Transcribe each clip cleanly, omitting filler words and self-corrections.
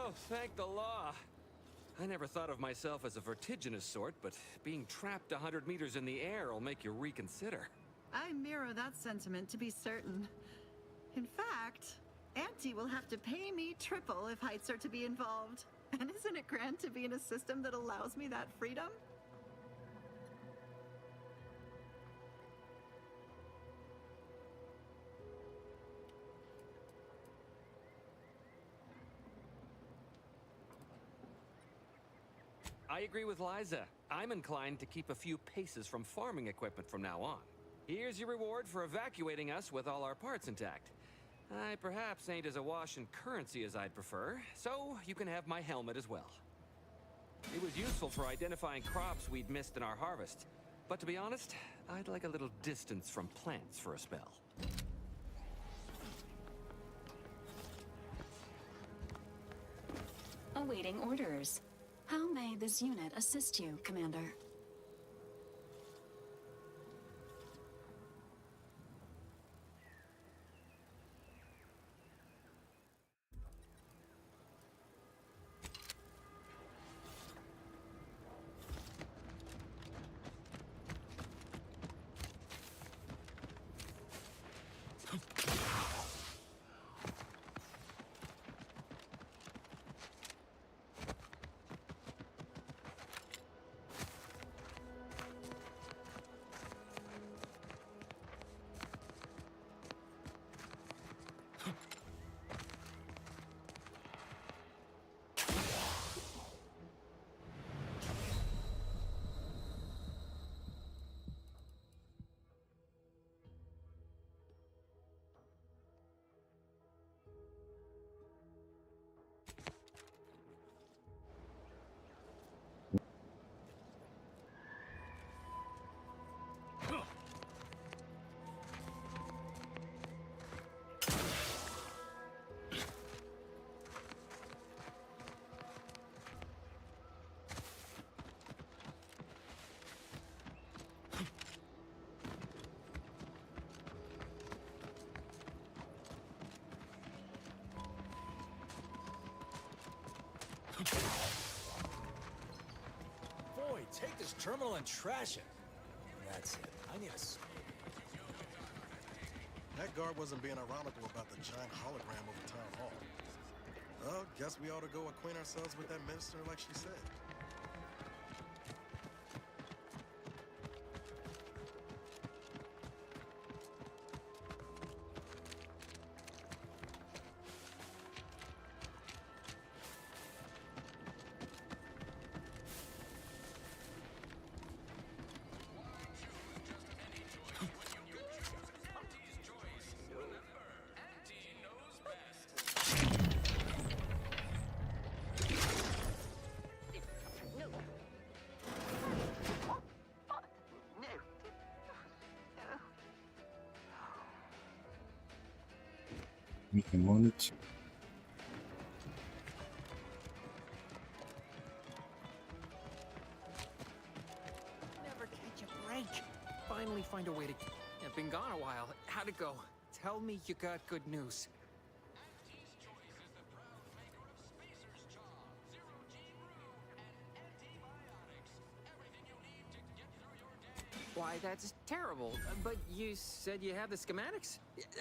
Oh, thank the law. I never thought of myself as a vertiginous sort, but being trapped 100 meters in the air will make you reconsider. I mirror that sentiment, to be certain. In fact, Auntie will have to pay me triple if heights are to be involved. And isn't it grand to be in a system that allows me that freedom? I agree with Liza. I'm inclined to keep a few paces from farming equipment from now on. Here's your reward for evacuating us with all our parts intact. I perhaps ain't as awash in currency as I'd prefer, so you can have my helmet as well. It was useful for identifying crops we'd missed in our harvest, but to be honest, I'd like a little distance from plants for a spell. Awaiting orders. How may this unit assist you, Commander? Boy, take this terminal and trash it. That's it. I need a... That guard wasn't being ironical about the giant hologram over Town Hall. Well, guess we ought to go acquaint ourselves with that minister like she said. I'm on it. Never catch a break. Finally find a way to... I've been gone a while. How'd it go? Tell me you got good news. Why, that's terrible. But you said you have the schematics?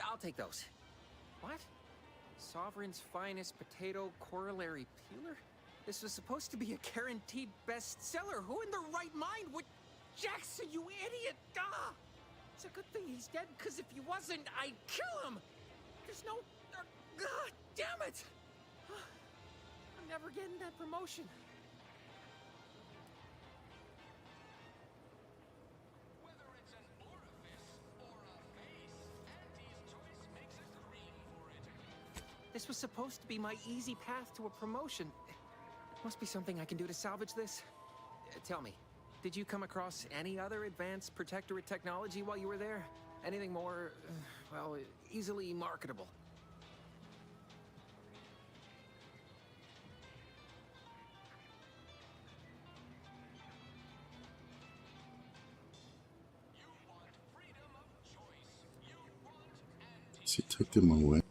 I'll take those. What? Sovereign's finest potato corollary peeler? This was supposed to be a guaranteed bestseller. Who in their right mind would... Jackson, you idiot! Ah! It's a good thing he's dead, because if he wasn't, I'd kill him! There's no... God damn it! I'm never getting that promotion. This was supposed to be my easy path to a promotion. Must be something I can do to salvage this. Tell me, did you come across any other advanced protectorate technology while you were there? Anything more, well, easily marketable? She took them away.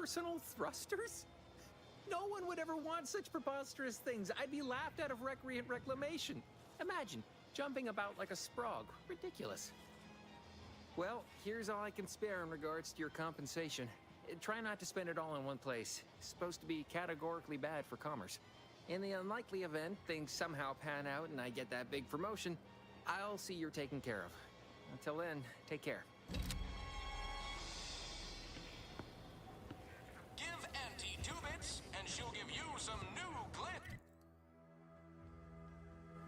personal thrusters? No one would ever want such preposterous things. I'd be laughed out of recreant reclamation. Imagine jumping about like a sprog. Ridiculous. Well, here's all I can spare in regards to your compensation. Try not to spend it all in one place. It's supposed to be categorically bad for commerce. In the unlikely event things somehow pan out and I get that big promotion, I'll see you're taken care of. Until then, take care. Give Auntie 2 bits, and she'll give you some new glint.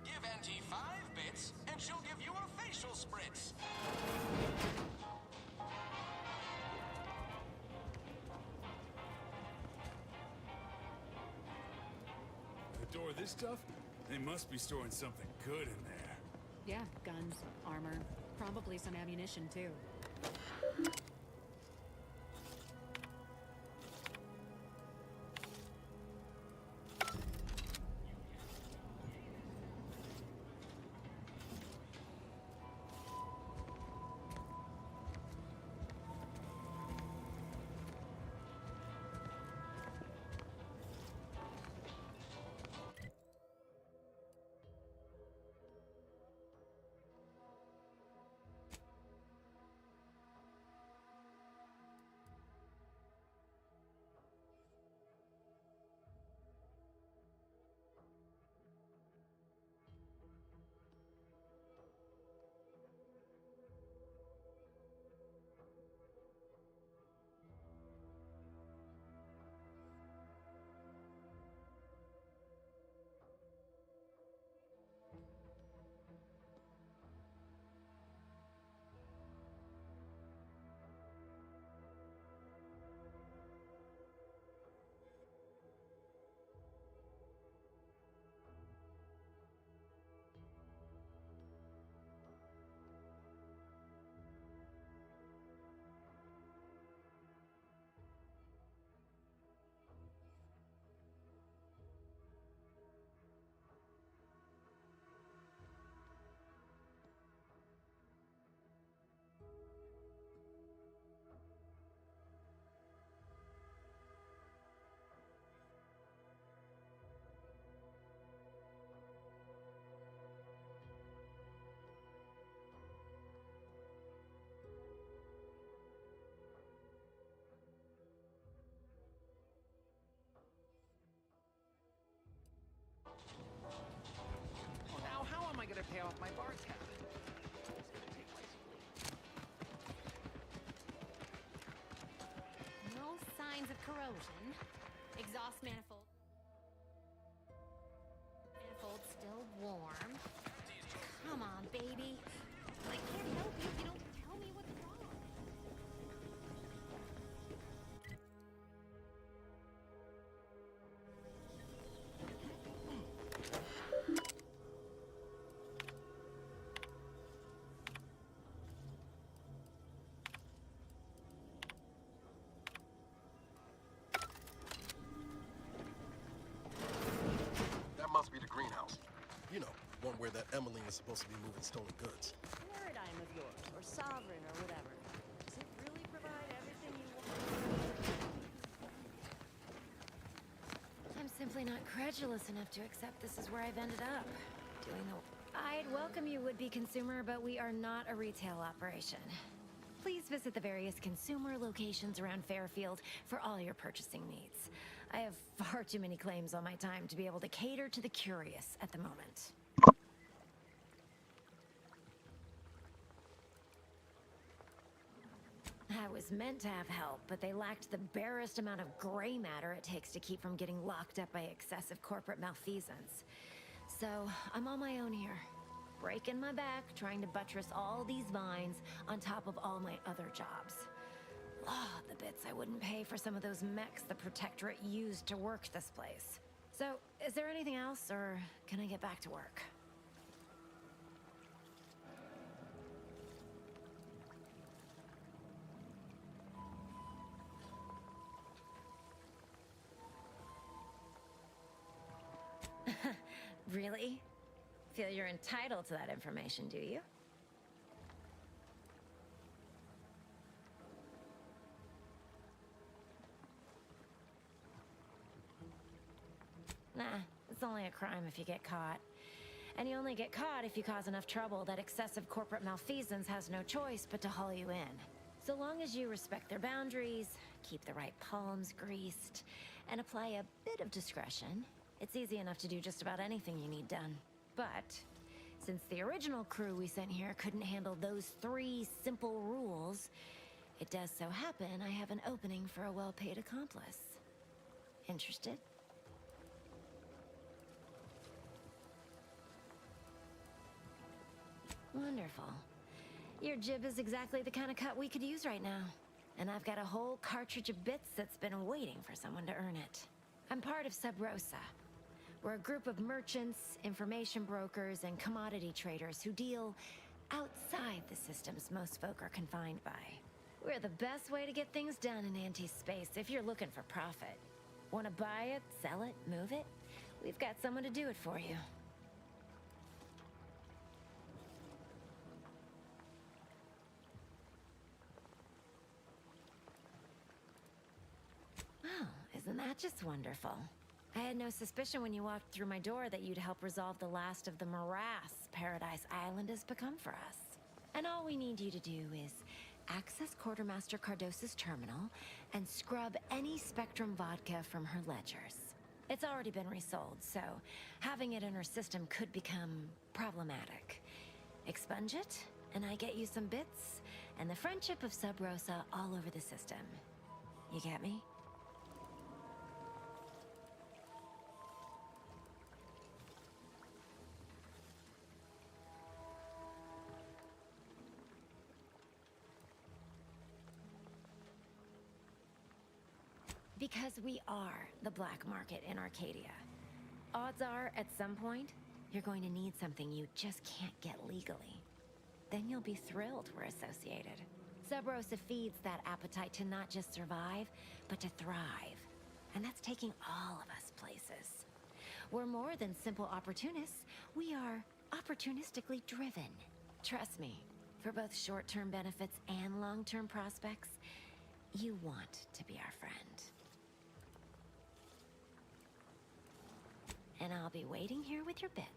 Give Auntie 5 bits, and she'll give you a facial spritz. Store this stuff? They must be storing something good in there. Yeah, guns, armor, probably some ammunition too. Now, how am I gonna pay off my bar tab? No signs of corrosion. Exhaust manifold. Manifold still warm. Come on, baby. I can't help you if you don't tell me what's wrong. That must be the greenhouse. You know, one where that Emmeline is supposed to be moving stolen goods. Paradigm of yours, or sovereign, or whatever. Does it really provide everything you want? I'm simply not credulous enough to accept this is where I've ended up. Doing the... I'd welcome you, would-be consumer, but we are not a retail operation. Please visit the various consumer locations around Fairfield for all your purchasing needs. I have far too many claims on my time to be able to cater to the curious at the moment. I was meant to have help, but they lacked the barest amount of gray matter it takes to keep from getting locked up by excessive corporate malfeasance. So, I'm on my own here. Breaking my back, trying to buttress all these vines on top of all my other jobs. Ah, the bits I wouldn't pay for some of those mechs the Protectorate used to work this place. So, is there anything else, or can I get back to work? Really? Feel you're entitled to that information, do you? Nah, it's only a crime if you get caught. And you only get caught if you cause enough trouble that excessive corporate malfeasance has no choice but to haul you in. So long as you respect their boundaries, keep the right palms greased, and apply a bit of discretion, it's easy enough to do just about anything you need done. But since the original crew we sent here couldn't handle those 3 simple rules, it does so happen I have an opening for a well-paid accomplice. Interested? Wonderful. Your jib is exactly the kind of cut we could use right now. And I've got a whole cartridge of bits that's been waiting for someone to earn it. I'm part of Sub Rosa. We're a group of merchants, information brokers, and commodity traders who deal outside the systems most folk are confined by. We're the best way to get things done in anti-space if you're looking for profit. Want to buy it, sell it, move it? We've got someone to do it for you. Oh, isn't that just wonderful? I had no suspicion when you walked through my door that you'd help resolve the last of the morass Paradise Island has become for us. And all we need you to do is access Quartermaster Cardos's terminal and scrub any Spectrum vodka from her ledgers. It's already been resold, so having it in her system could become problematic. Expunge it, and I get you some bits, and the friendship of Sub Rosa all over the system. You get me? Because we are the black market in Arcadia. Odds are, at some point, you're going to need something you just can't get legally. Then you'll be thrilled we're associated. Sub Rosa feeds that appetite to not just survive, but to thrive. And that's taking all of us places. We're more than simple opportunists. We are opportunistically driven. Trust me, for both short-term benefits and long-term prospects, you want to be our friend. And I'll be waiting here with your bits.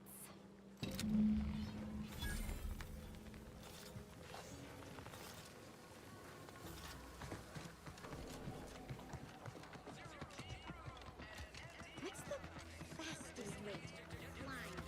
What's the fastest way to flying?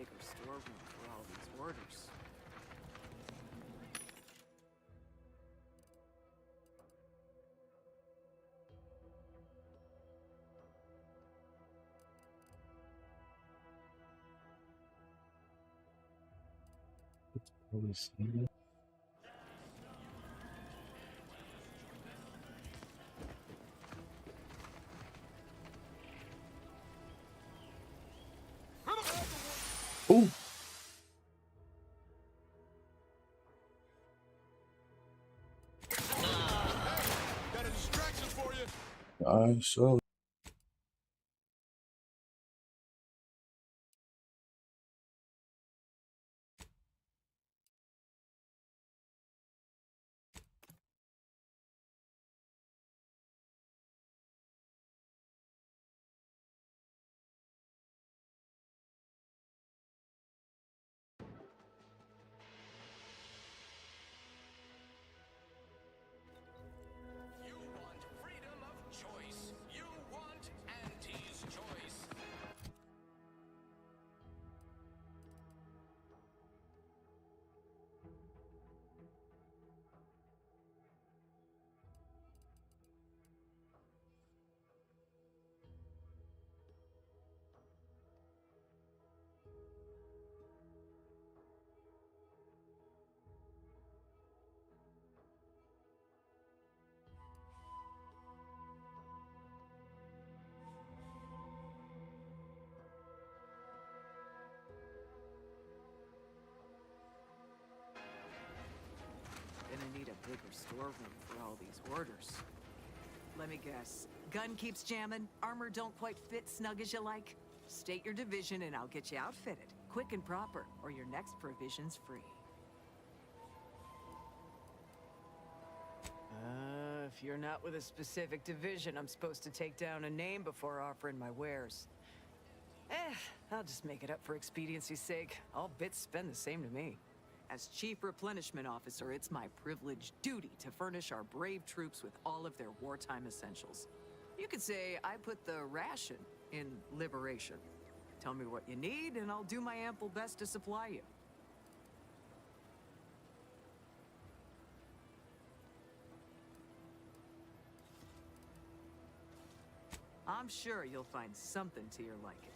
bigger storeroom for all these orders. Oh, Got a distraction for you. I saw. You want freedom of choice. You want Auntie's choice. Gonna need a bigger storeroom for all these orders. Let me guess. Gun keeps jamming, armor don't quite fit snug as you like? State your division and I'll get you outfitted. Quick and proper, or your next provision's free. If you're not with a specific division, I'm supposed to take down a name before offering my wares. I'll just make it up for expediency's sake. All bits spend the same to me. As Chief Replenishment Officer, it's my privileged duty to furnish our brave troops with all of their wartime essentials. You could say I put the ration in liberation. Tell me what you need, and I'll do my ample best to supply you. I'm sure you'll find something to your liking.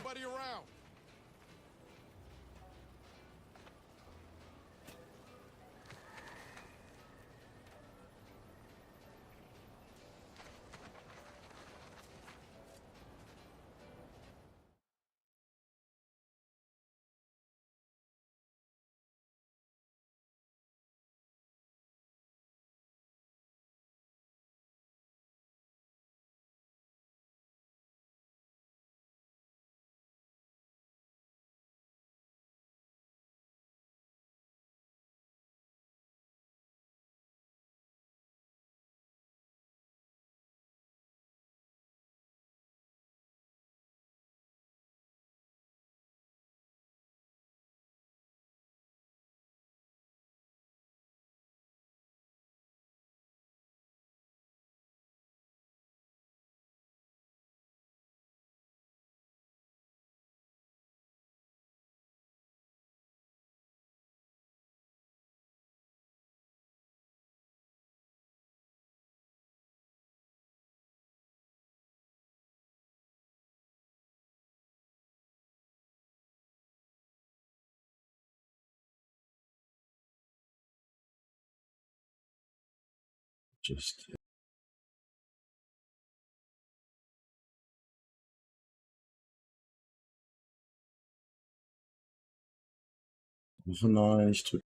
Nobody around. Just nice to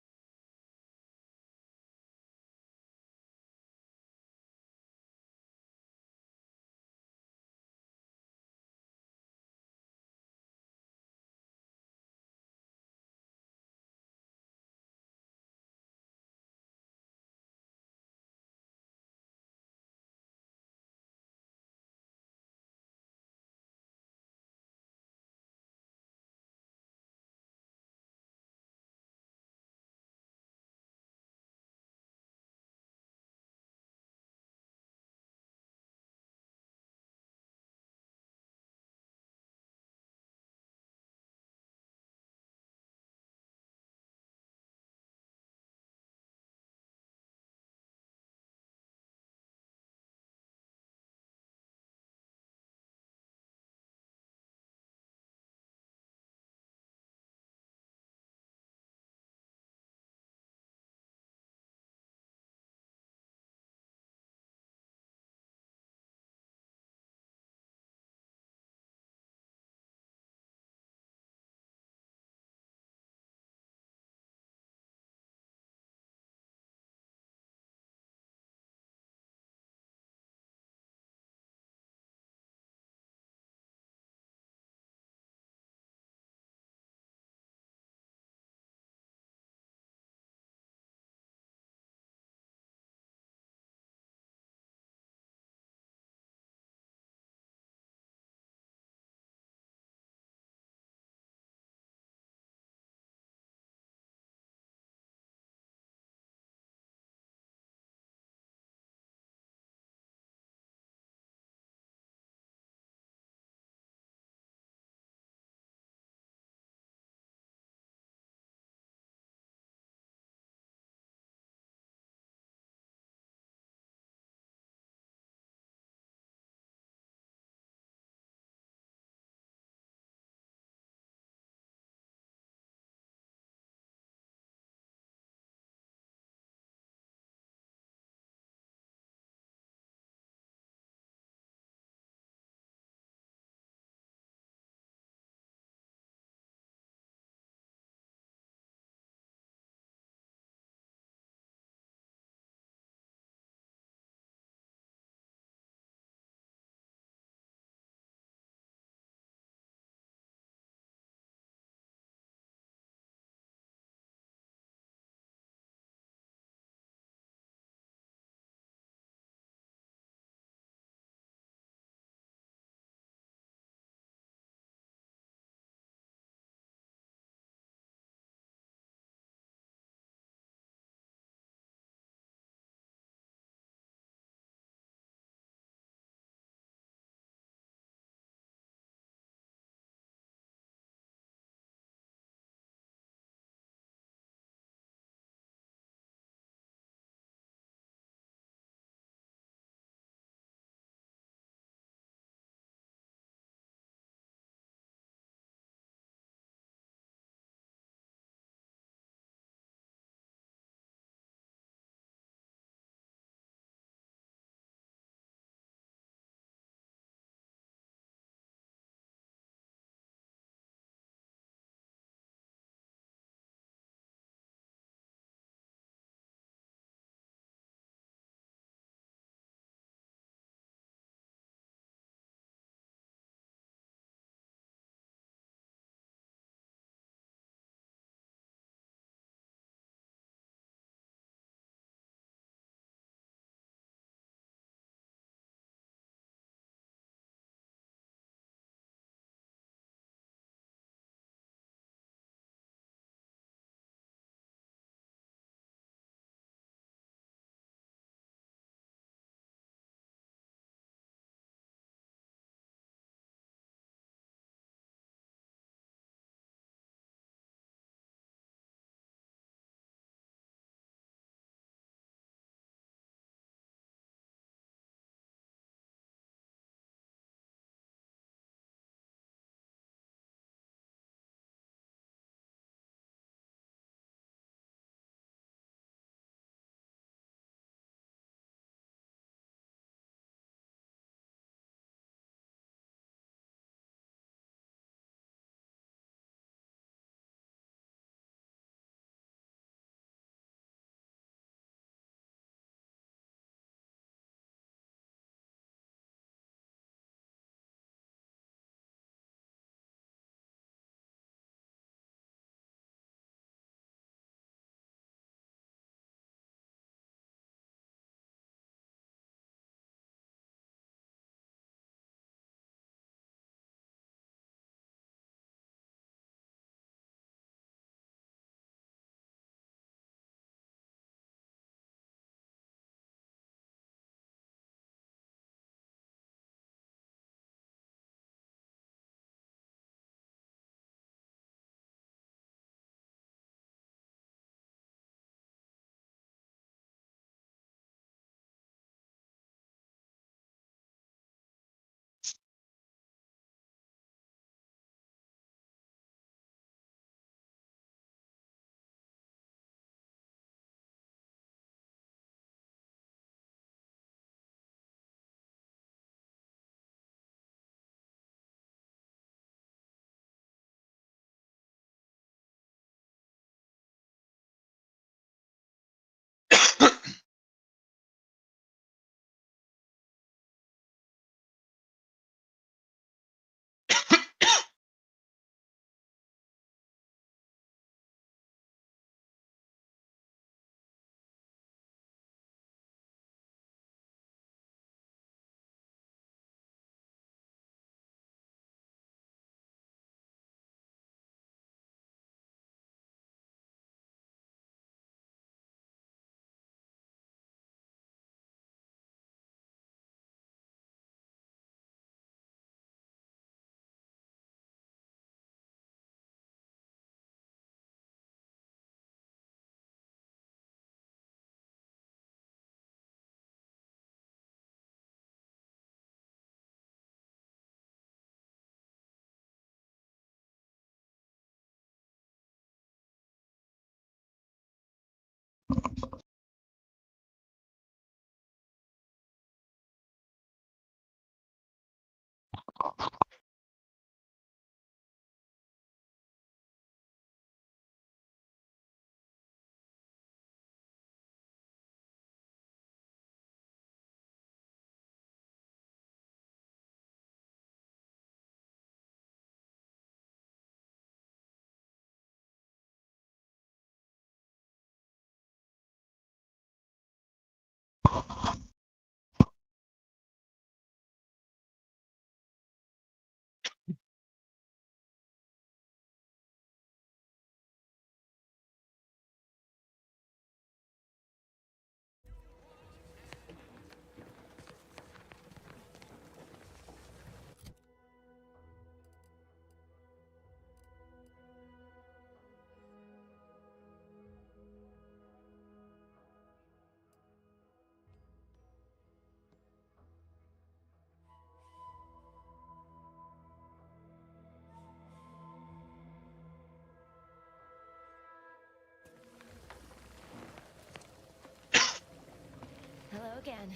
again.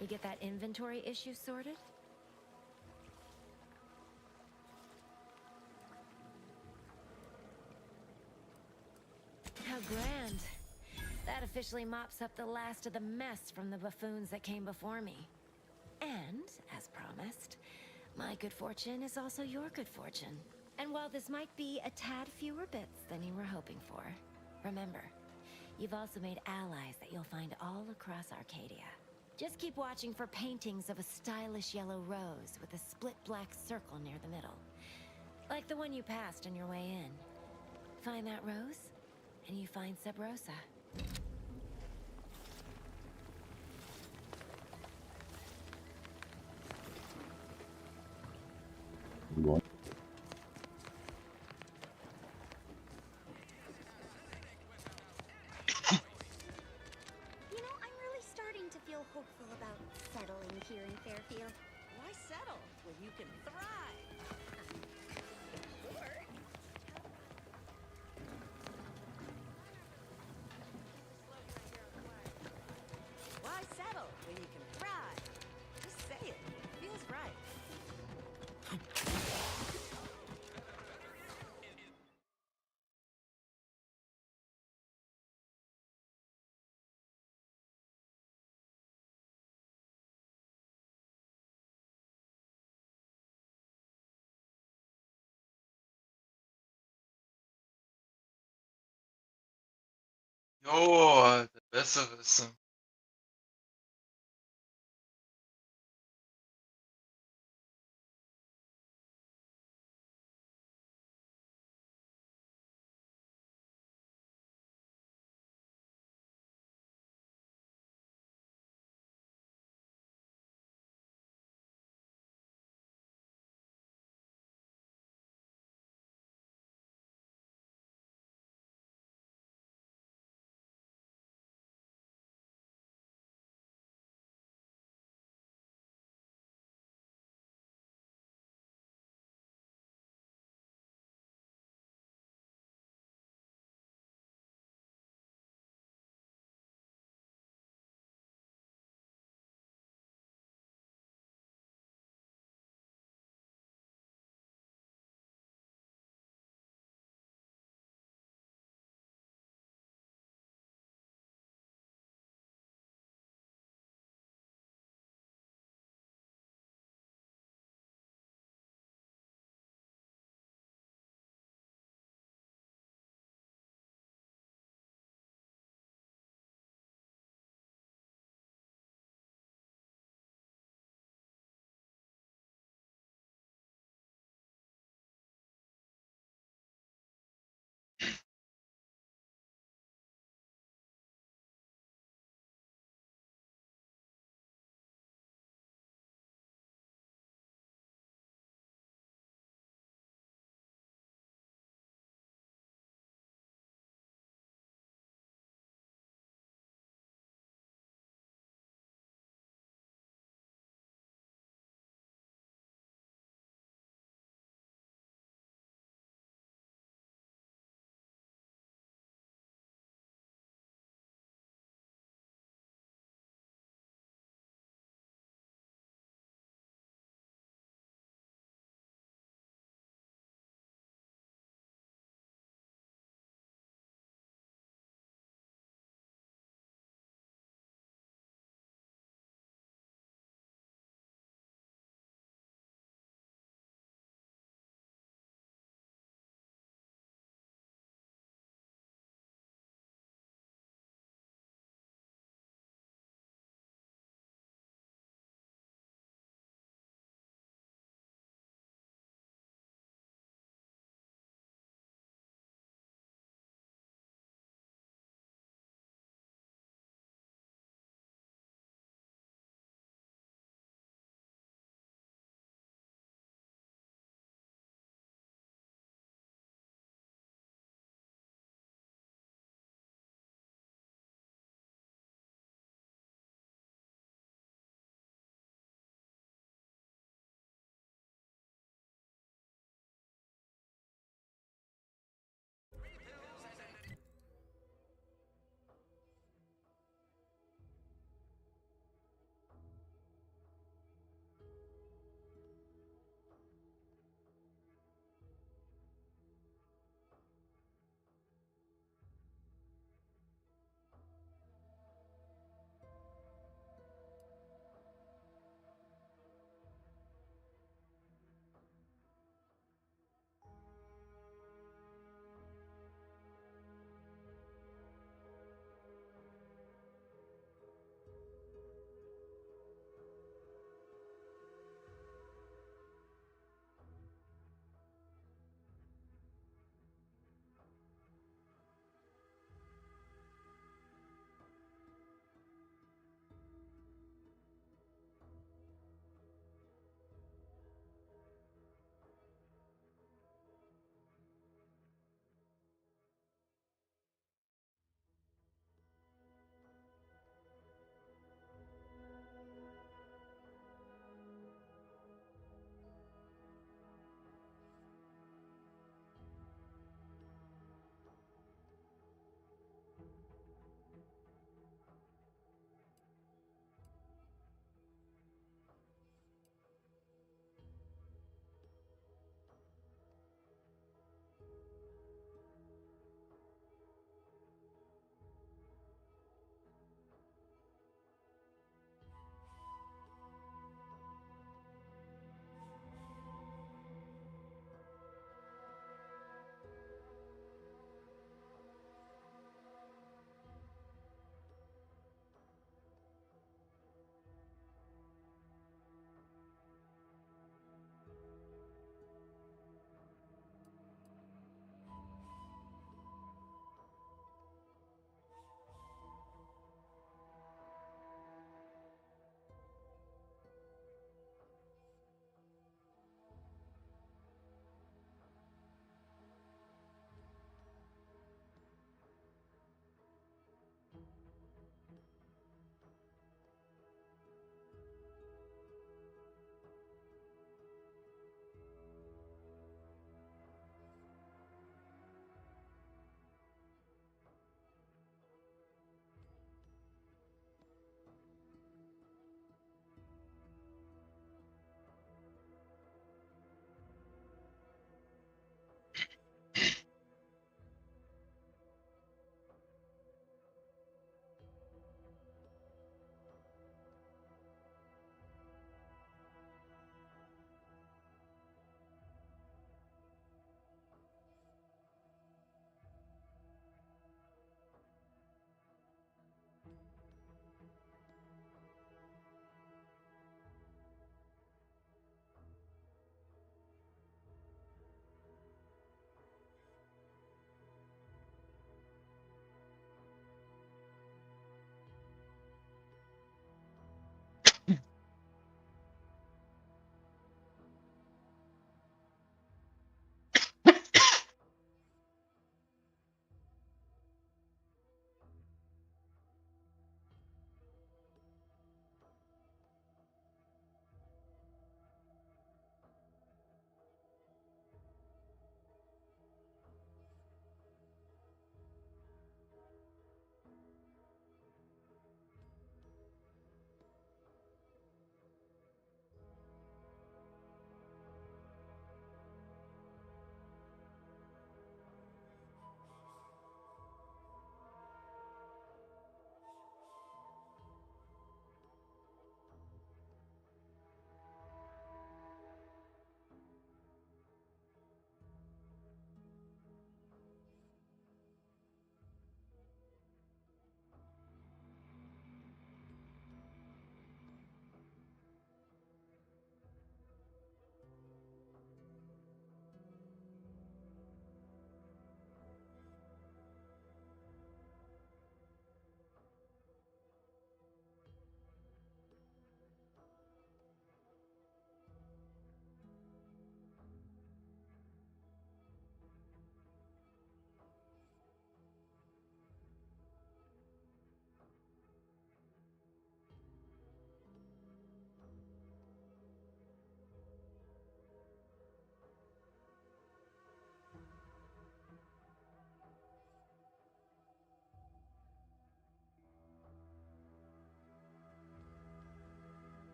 You get that inventory issue sorted? How grand. That officially mops up the last of the mess from the buffoons that came before me. And, as promised, my good fortune is also your good fortune. And while this might be a tad fewer bits than you were hoping for, remember, you've also made allies that you'll find all across Arcadia. Just keep watching for paintings of a stylish yellow rose with a split black circle near the middle. Like the one you passed on your way in. Find that rose, and you find Sub Rosa. What? You know, I'm really starting to feel hopeful about settling here in Fairfield. Why settle when you can thrive? Why settle when you can thrive? Just say it. It feels right. Jo, der Besserwisser.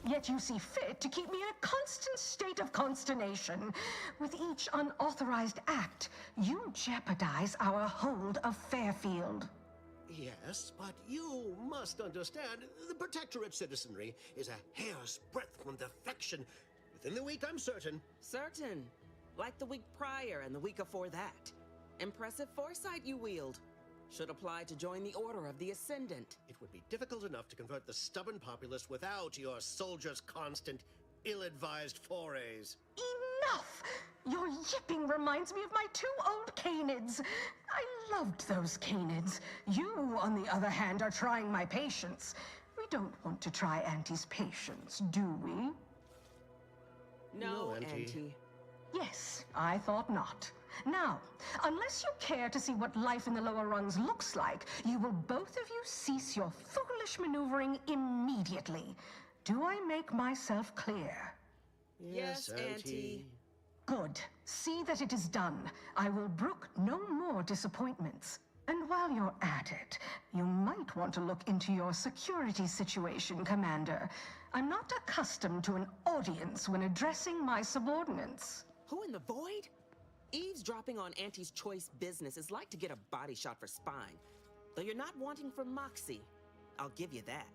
Yet you see fit to keep me in a constant state of consternation. With each unauthorized act, you jeopardize our hold of Fairfield. Yes, but you must understand, the Protectorate citizenry is a hair's breadth from defection. Within the week, I'm certain. Certain. Like the week prior and the week before that. Impressive foresight you wield. Should apply to join the Order of the Ascendant. It would be difficult enough to convert the stubborn populace without your soldiers' constant, ill-advised forays. Enough! Your yipping reminds me of my 2 old canids. I loved those canids. You, on the other hand, are trying my patience. We don't want to try Auntie's patience, do we? No, Auntie. Yes, I thought not. Now, unless you care to see what life in the lower rungs looks like, you will both of you cease your foolish maneuvering immediately. Do I make myself clear? Yes, Auntie. Good. See that it is done. I will brook no more disappointments. And while you're at it, you might want to look into your security situation, Commander. I'm not accustomed to an audience when addressing my subordinates. Who in the void? Eavesdropping on Auntie's choice business is like to get a body shot for spine. Though you're not wanting for Moxie. I'll give you that.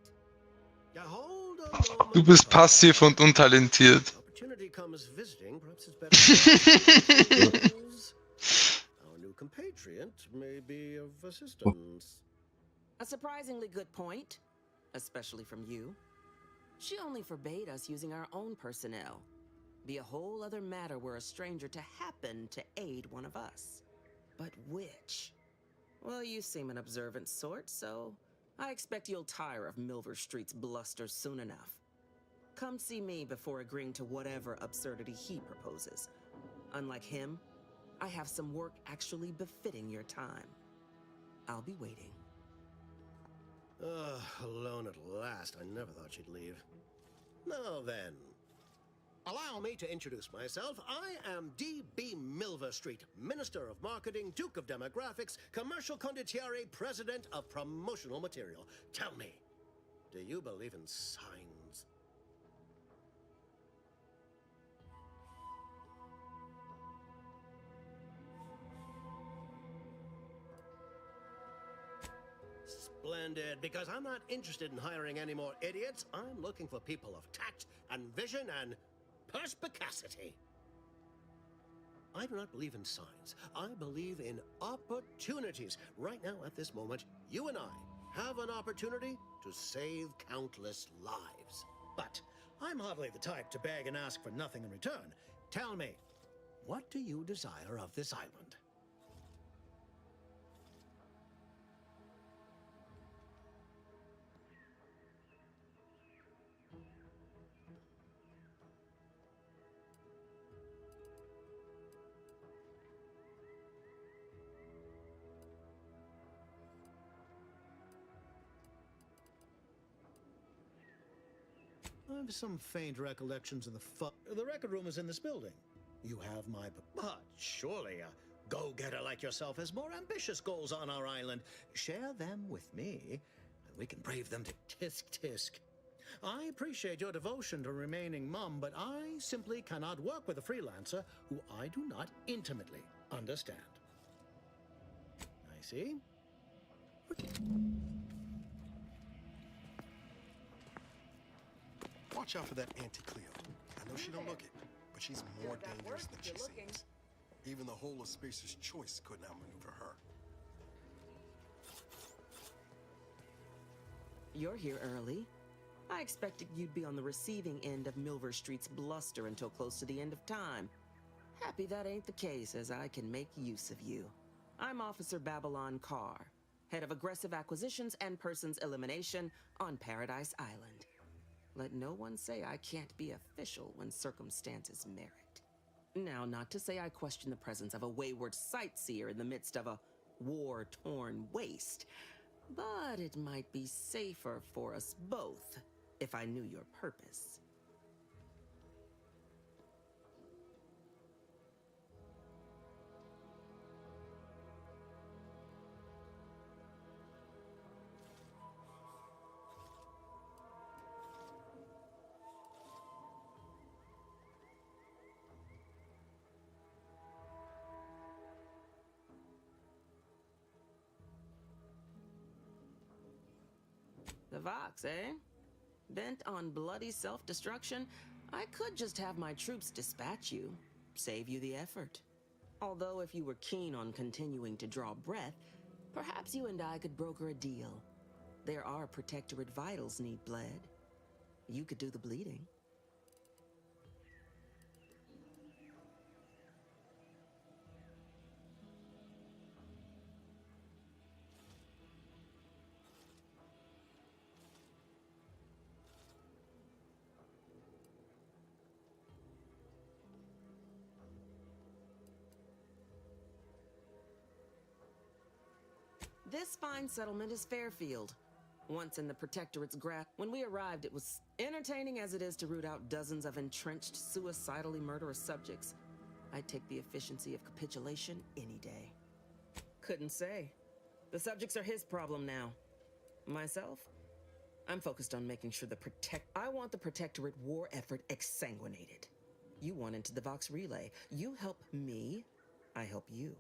Hold on. Du bist passiv und untalentiert. Opportunity comes visiting. Perhaps it's better. Our new compatriot may be of assistance. A surprisingly good point, especially from you. She only forbade us using our own personnel. Be a whole other matter were a stranger to happen to aid one of us. But which? Well, you seem an observant sort, so I expect you'll tire of Milver Street's bluster soon enough. Come see me before agreeing to whatever absurdity he proposes. Unlike him, I have some work actually befitting your time. I'll be waiting. Alone at last. I never thought she'd leave. Now then, allow me to introduce myself. I am D.B. Milver Street, Minister of Marketing, Duke of Demographics, Commercial Condottiere, President of Promotional Material. Tell me, do you believe in signs? Splendid, because I'm not interested in hiring any more idiots. I'm looking for people of tact and vision and perspicacity. I do not believe in signs. I believe in opportunities. Right now, at this moment, you and I have an opportunity to save countless lives. But I'm hardly the type to beg and ask for nothing in return. Tell me, what do you desire of this island? I have some faint recollections of the record room is in this building. You have my... But surely a go-getter like yourself has more ambitious goals on our island. Share them with me, and we can brave them to tisk-tisk. I appreciate your devotion to remaining mum, but I simply cannot work with a freelancer who I do not intimately understand. I see. Watch out for that Auntie Cleo. I know she don't look it, but she's more dangerous than she seems. Even the whole of Spacer's Choice couldn't outmaneuver her. You're here early. I expected you'd be on the receiving end of Milver Street's bluster until close to the end of time. Happy that ain't the case, as I can make use of you. I'm Officer Babylon Carr, head of aggressive acquisitions and persons elimination on Paradise Island. Let no one say I can't be official when circumstances merit. Now, not to say I question the presence of a wayward sightseer in the midst of a war-torn waste, but it might be safer for us both if I knew your purpose. The Vox, eh? Bent on bloody self-destruction, I could just have my troops dispatch you, save you the effort. Although if you were keen on continuing to draw breath, perhaps you and I could broker a deal. There are Protectorate vitals need bled. You could do the bleeding. This fine settlement is Fairfield. Once in the Protectorate's grasp, when we arrived, it was entertaining as it is to root out dozens of entrenched, suicidally murderous subjects. I'd take the efficiency of capitulation any day. Couldn't say. The subjects are his problem now. Myself? I'm focused on making sure I want the Protectorate war effort exsanguinated. You want into the Vox Relay. You help me, I help you.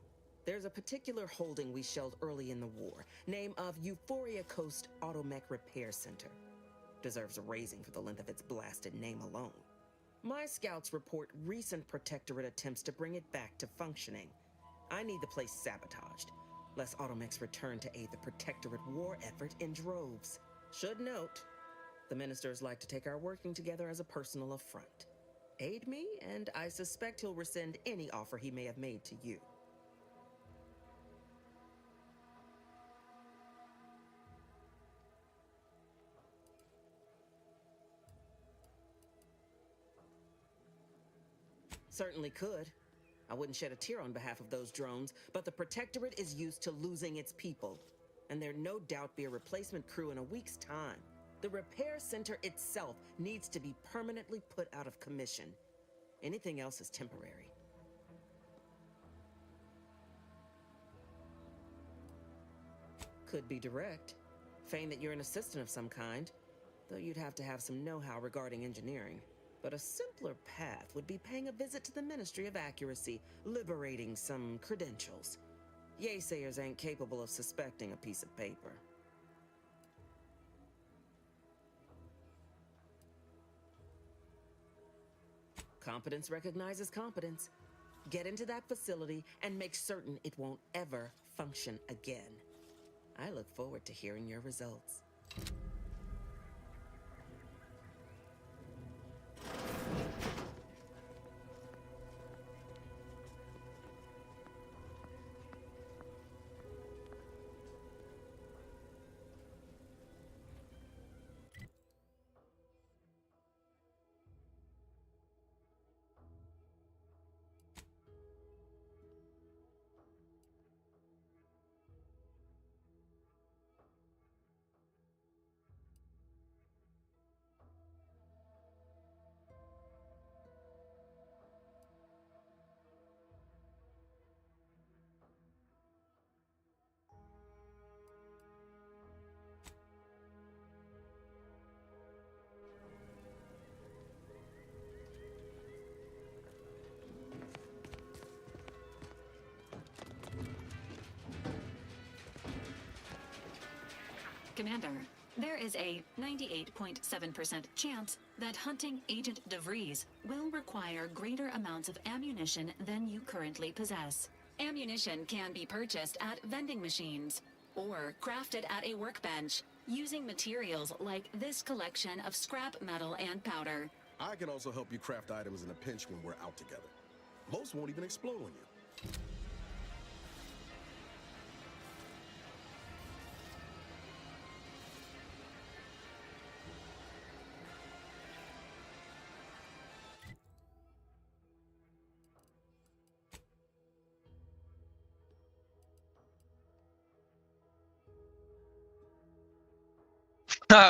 There's a particular holding we shelled early in the war, name of Euphoria Coast Automech Repair Center. Deserves a raising for the length of its blasted name alone. My scouts report recent Protectorate attempts to bring it back to functioning. I need the place sabotaged, lest Automechs return to aid the Protectorate war effort in droves. Should note, the ministers like to take our working together as a personal affront. Aid me, and I suspect he'll rescind any offer he may have made to you. Certainly could. I wouldn't shed a tear on behalf of those drones, but the Protectorate is used to losing its people, and there'd no doubt be a replacement crew in a week's time. The repair center itself needs to be permanently put out of commission. Anything else is temporary. Could be direct. Feign that you're an assistant of some kind, though you'd have to have some know-how regarding engineering. But a simpler path would be paying a visit to the Ministry of Accuracy, liberating some credentials. Yaysayers ain't capable of suspecting a piece of paper. Competence recognizes competence. Get into that facility and make certain it won't ever function again. I look forward to hearing your results. Commander, there is a 98.7% chance that hunting Agent DeVries will require greater amounts of ammunition than you currently possess. Ammunition can be purchased at vending machines or crafted at a workbench using materials like this collection of scrap metal and powder. I can also help you craft items in a pinch when we're out together. Most won't even explode on you.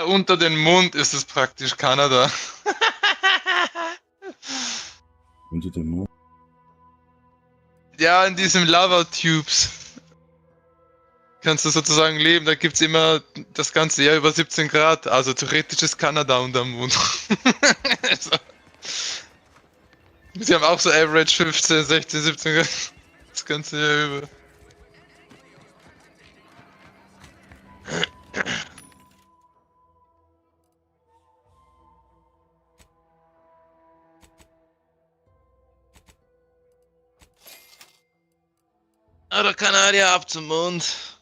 Unter den Mond ist es praktisch Kanada. Unter dem Mond? Ja, in diesen Lava-Tubes kannst du sozusagen leben. Da gibt es immer das ganze Jahr über 17 Grad. Also theoretisch ist Kanada unterm Mond. Also, sie haben auch so Average 15, 16, 17 Grad. Das ganze Jahr über. Oder Kanadier ab zum Mond.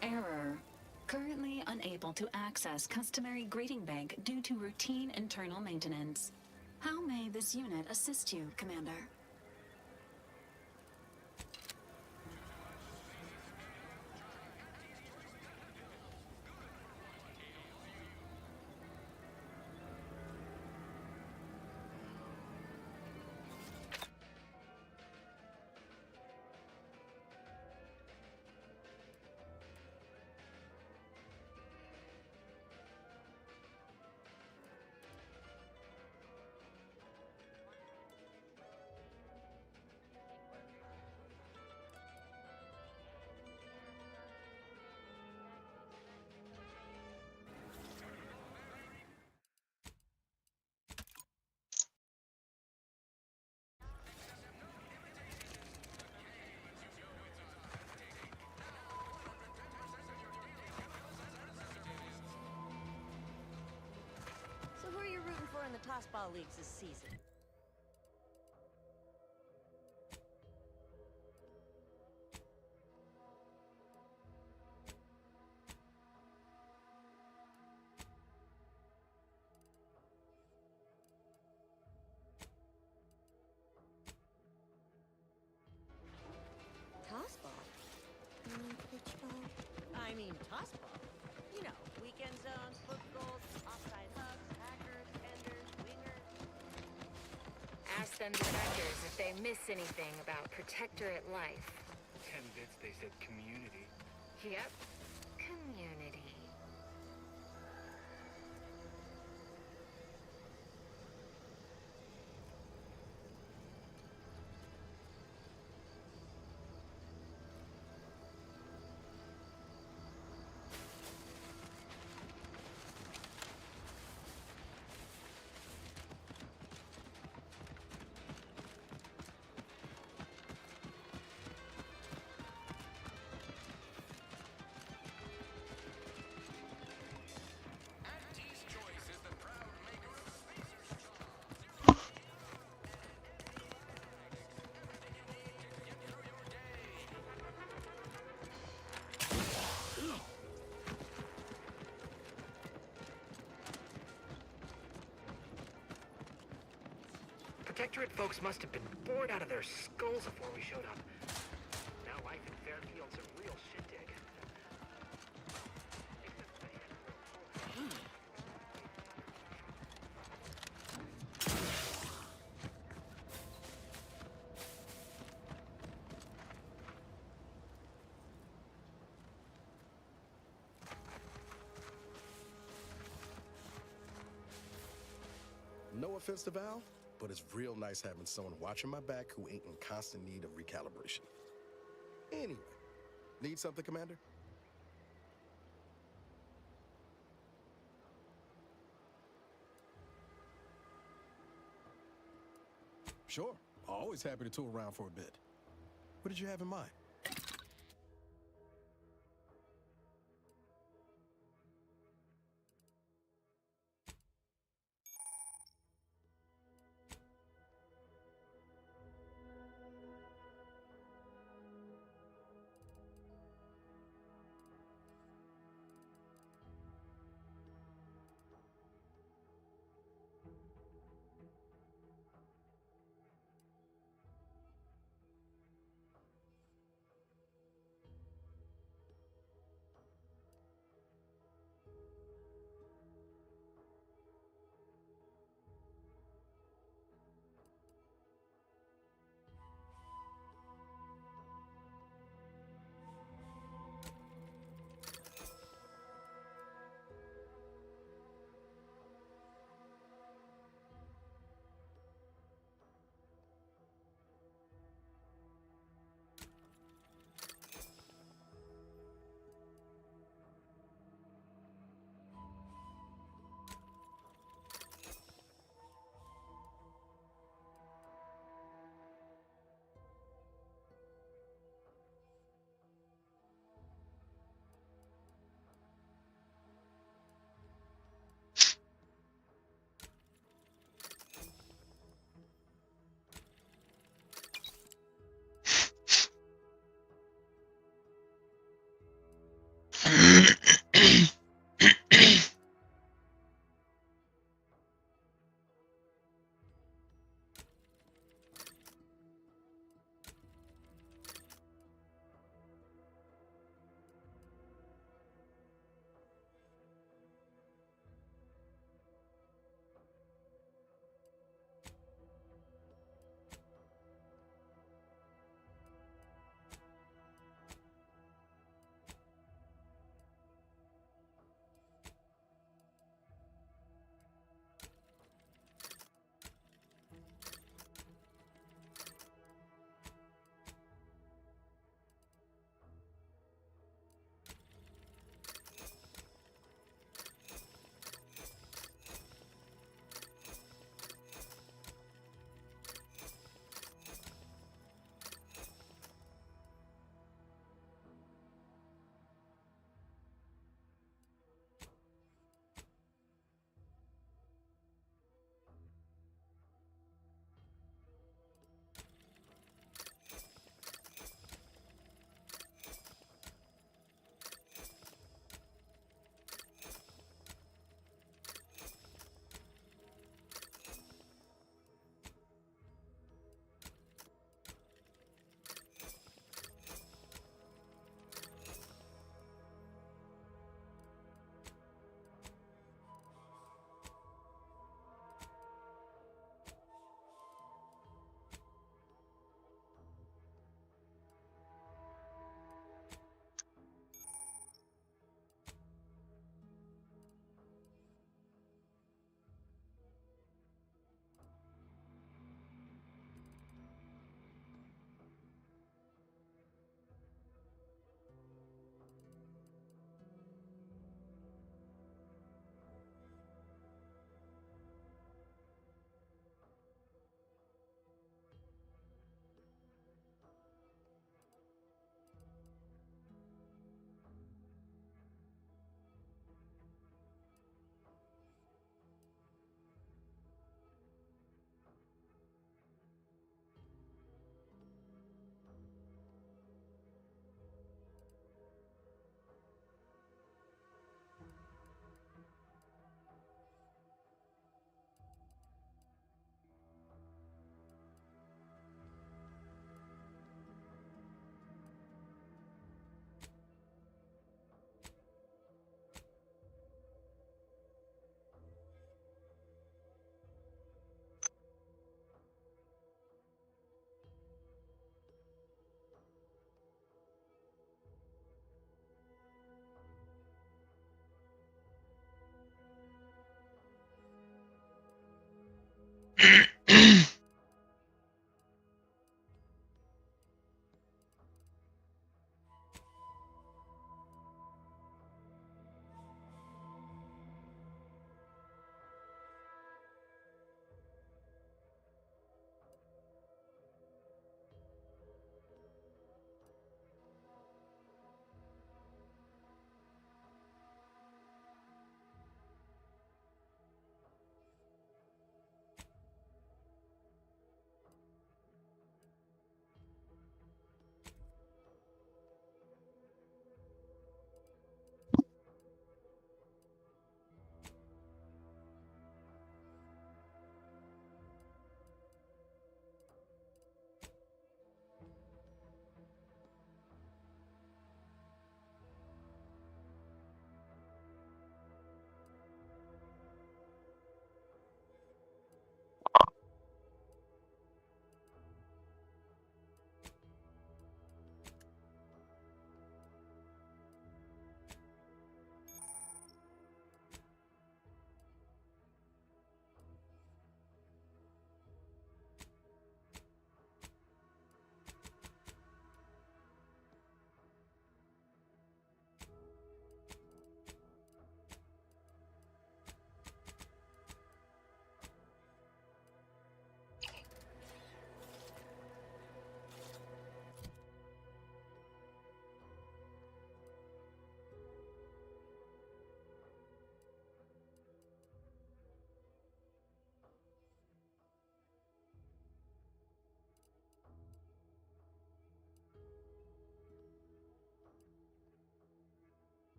Error. Currently unable to access customary greeting bank due to routine internal maintenance. How may this unit assist you, Commander? So who are you rooting for in the Tossball Leagues this season? Tossball? You mean pitchball? I mean tossball. You know, weekend zones, flip goals, offside hooks, hackers, enders, wingers. Ask them defenders if they miss anything about Protectorate life. 10 bits, they said community. Yep. Community. Protectorate folks must have been bored out of their skulls before we showed up. Now life in Fairfield's a real shindig. No offense to Val, but it's real nice having someone watching my back who ain't in constant need of recalibration. Anyway, need something, Commander? Sure, always happy to tool around for a bit. What did you have in mind?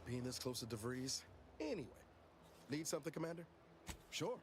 being this close to DeVries. Anyway, need something, Commander? Sure.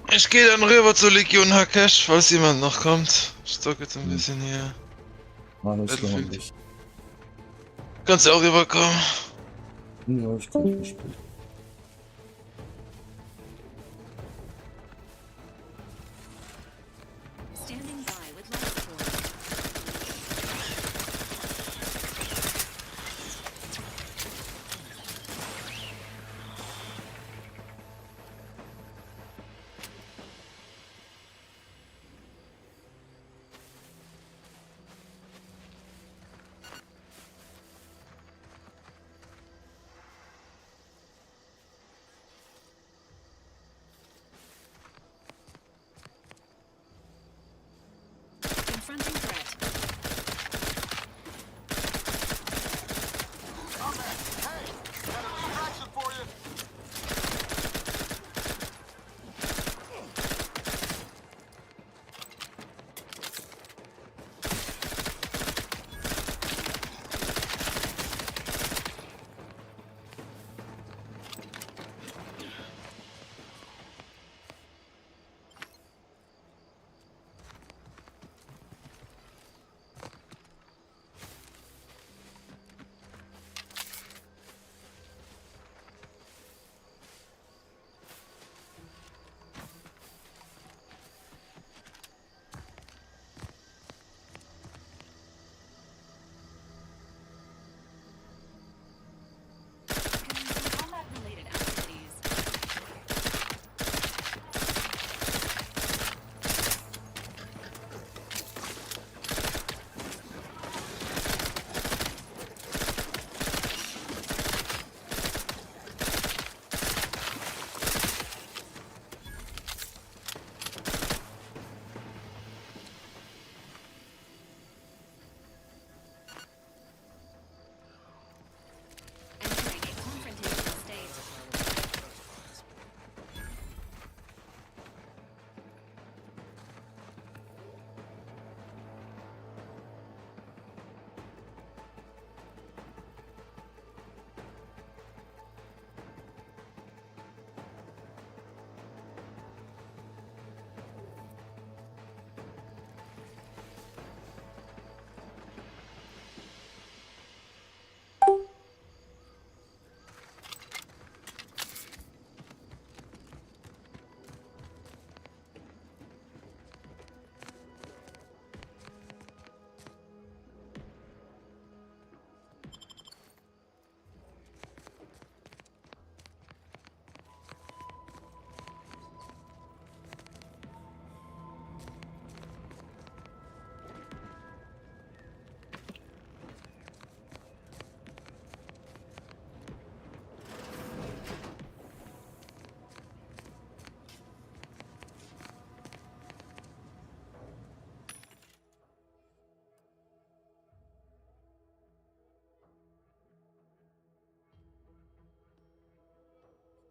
Ich gehe dann rüber zur Legion Hakesh, falls jemand noch kommt. Ich zocke jetzt ein bisschen hier. Alles klar. Kannst du auch rüberkommen? Ja, ich kann nicht spielen. Standing by with life support.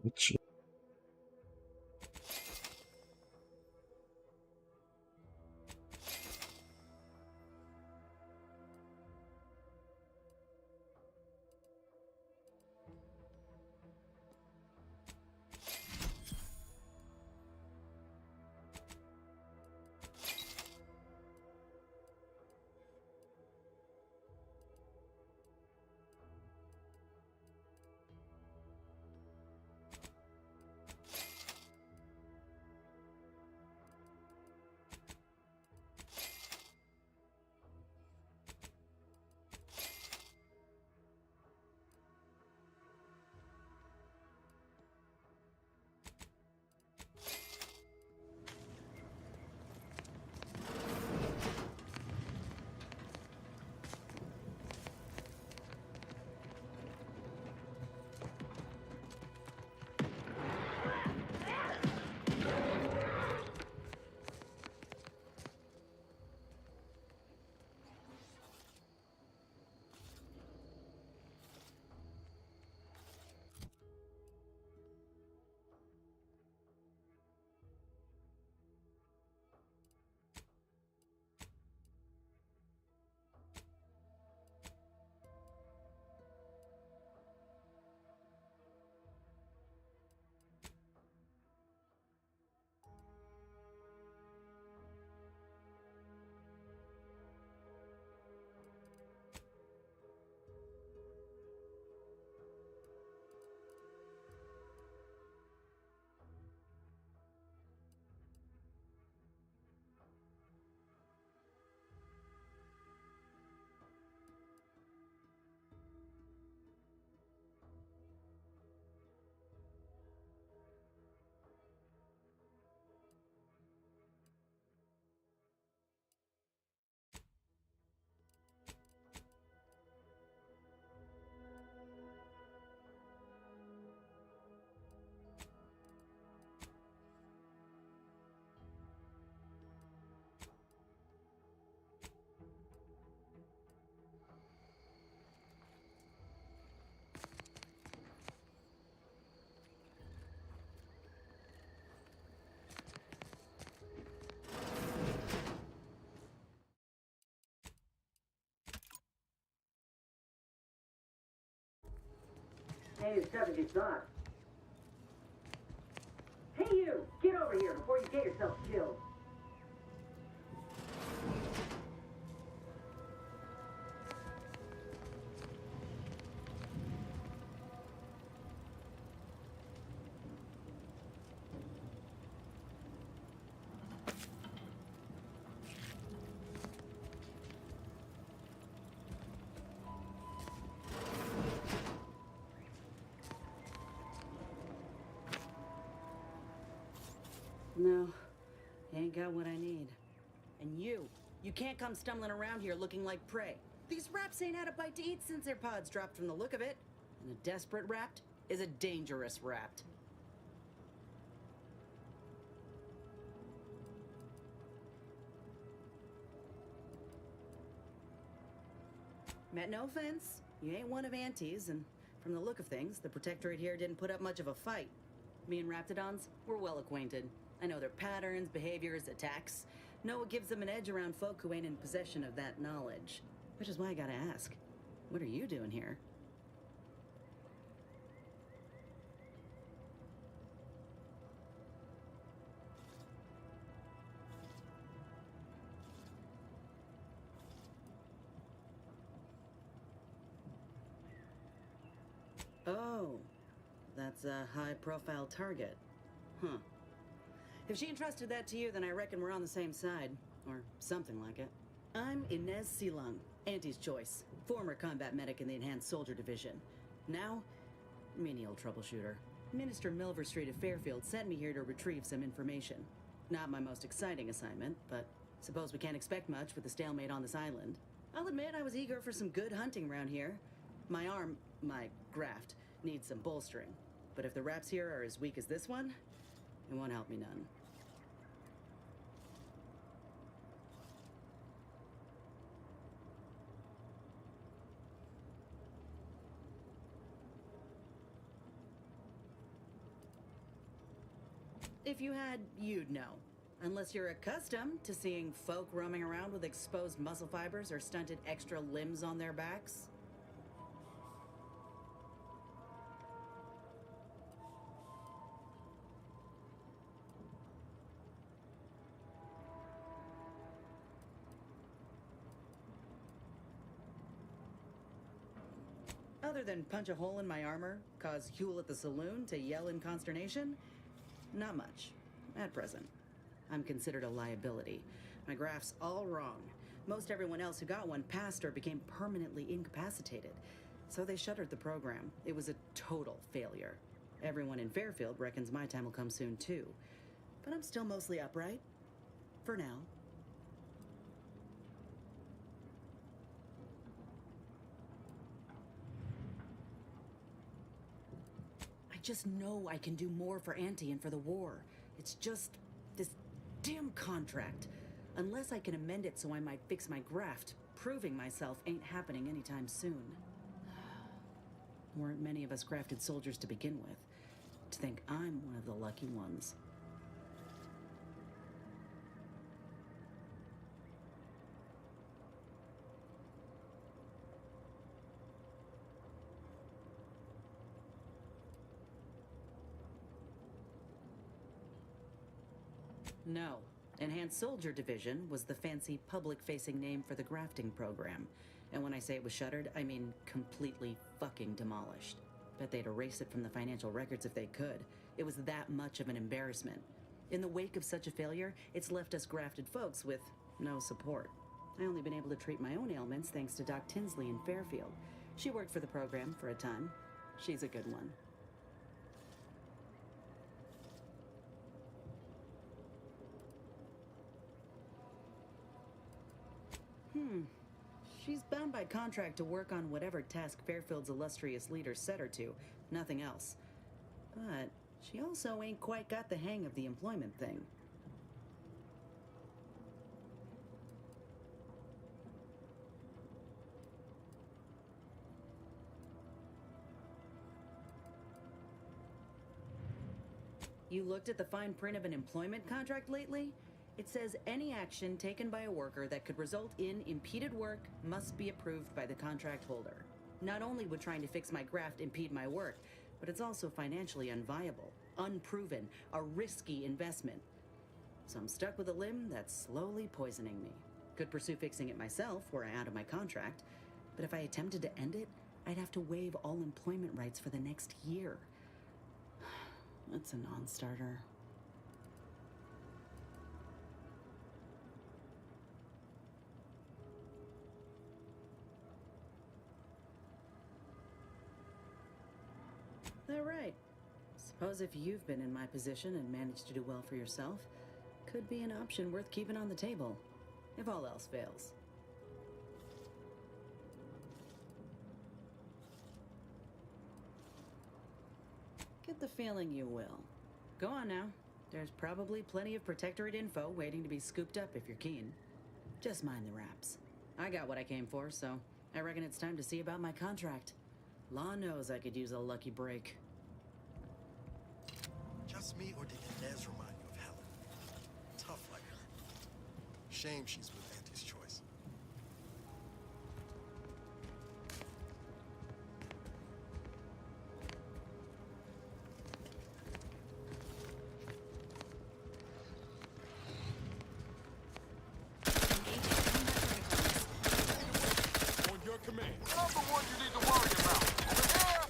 Which Hey, it's Kevin Gaston. Hey, you! Get over here before you get yourself killed. No, ain't got what I need. And you can't come stumbling around here looking like prey. These raps ain't had a bite to eat since their pods dropped from the look of it. And a desperate rapt is a dangerous rapt. Meant no offense, you ain't one of Auntie's, and from the look of things, the Protectorate here didn't put up much of a fight. Me and Raptidons, we're well acquainted. I know their patterns, behaviors, attacks. Know what gives them an edge around folk who ain't in possession of that knowledge. Which is why I gotta ask, what are you doing here? Oh, that's a high-profile target. Huh. If she entrusted that to you, then I reckon we're on the same side. Or something like it. I'm Inez Silung, Auntie's choice. Former combat medic in the Enhanced Soldier Division. Now, menial troubleshooter. Minister Milver Street of Fairfield sent me here to retrieve some information. Not my most exciting assignment, but suppose we can't expect much with the stalemate on this island. I'll admit I was eager for some good hunting around here. My arm, my graft, needs some bolstering. But if the raps here are as weak as this one, it won't help me none. If you had, you'd know. Unless you're accustomed to seeing folk roaming around with exposed muscle fibers or stunted extra limbs on their backs. Other than punch a hole in my armor, cause Huel at the saloon to yell in consternation, not much, at present. I'm considered a liability. My graph's all wrong. Most everyone else who got one passed or became permanently incapacitated. So they shuttered the program. It was a total failure. Everyone in Fairfield reckons my time will come soon too. But I'm still mostly upright. For now. I just know I can do more for Auntie and for the war. It's just this damn contract. Unless I can amend it so I might fix my graft, proving myself ain't happening anytime soon. Weren't many of us grafted soldiers to begin with. To think I'm one of the lucky ones. No. Enhanced Soldier Division was the fancy public-facing name for the grafting program. And when I say it was shuttered, I mean completely fucking demolished. Bet they'd erase it from the financial records if they could. It was that much of an embarrassment. In the wake of such a failure, it's left us grafted folks with no support. I only been able to treat my own ailments thanks to Doc Tinsley in Fairfield. She worked for the program for a time. She's a good one. She's bound by contract to work on whatever task Fairfield's illustrious leader set her to, nothing else. But she also ain't quite got the hang of the employment thing. You looked at the fine print of an employment contract lately? It says any action taken by a worker that could result in impeded work must be approved by the contract holder. Not only would trying to fix my graft impede my work, but it's also financially unviable, unproven, a risky investment. So I'm stuck with a limb that's slowly poisoning me. Could pursue fixing it myself were I out of my contract, but if I attempted to end it, I'd have to waive all employment rights for the next year. That's a non-starter. That right. Suppose if you've been in my position and managed to do well for yourself, could be an option worth keeping on the table, if all else fails. Get the feeling you will. Go on now. There's probably plenty of Protectorate info waiting to be scooped up if you're keen. Just mind the wraps. I got what I came for, so I reckon it's time to see about my contract. Law knows I could use a lucky break. Just me, or did Inez remind you of Helen? Tough like her. Shame she's with Auntie's choice. On your command. I'm the one you need to worry about. Over there!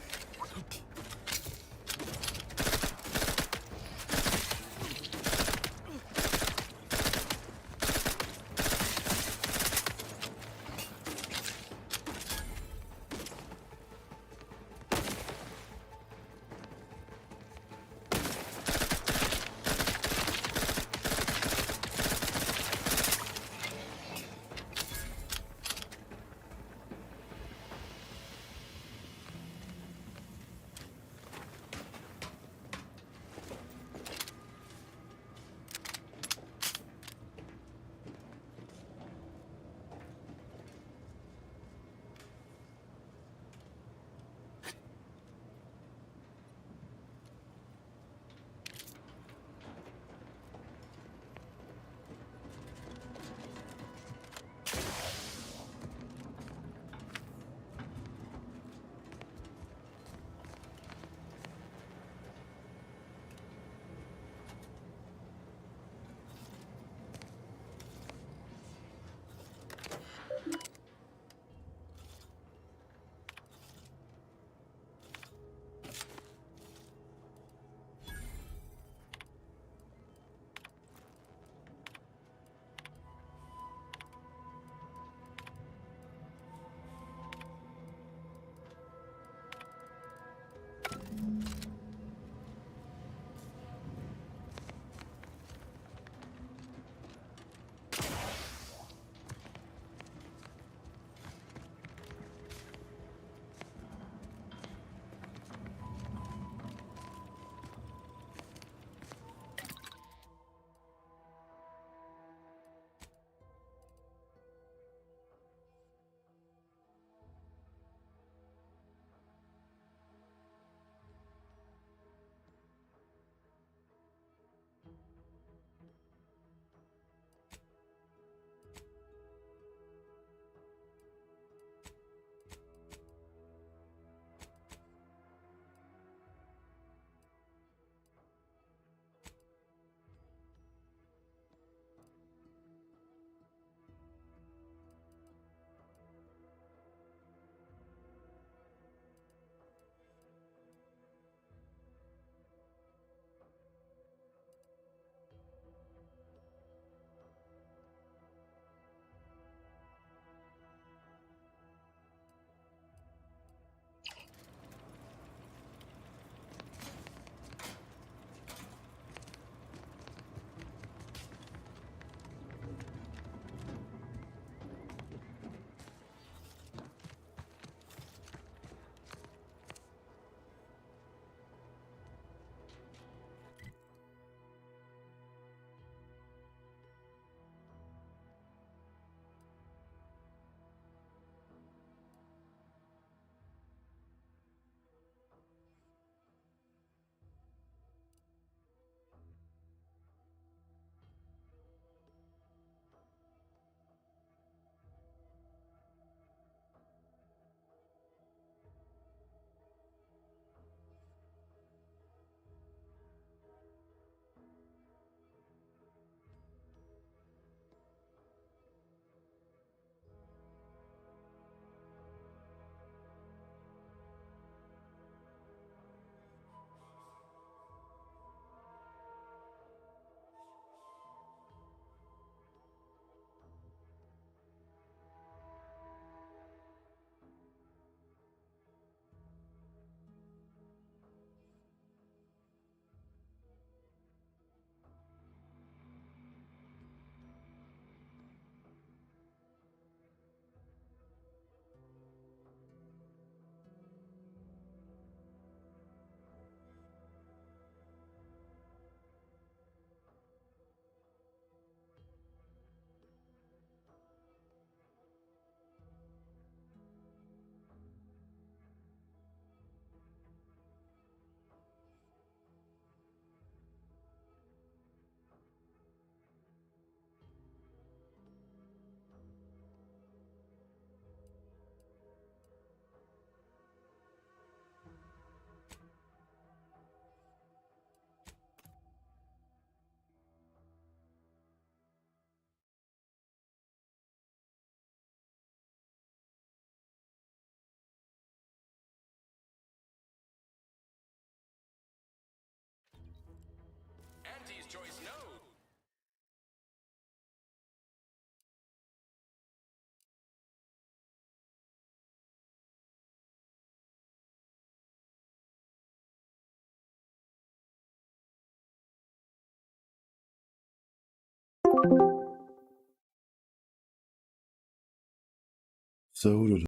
So did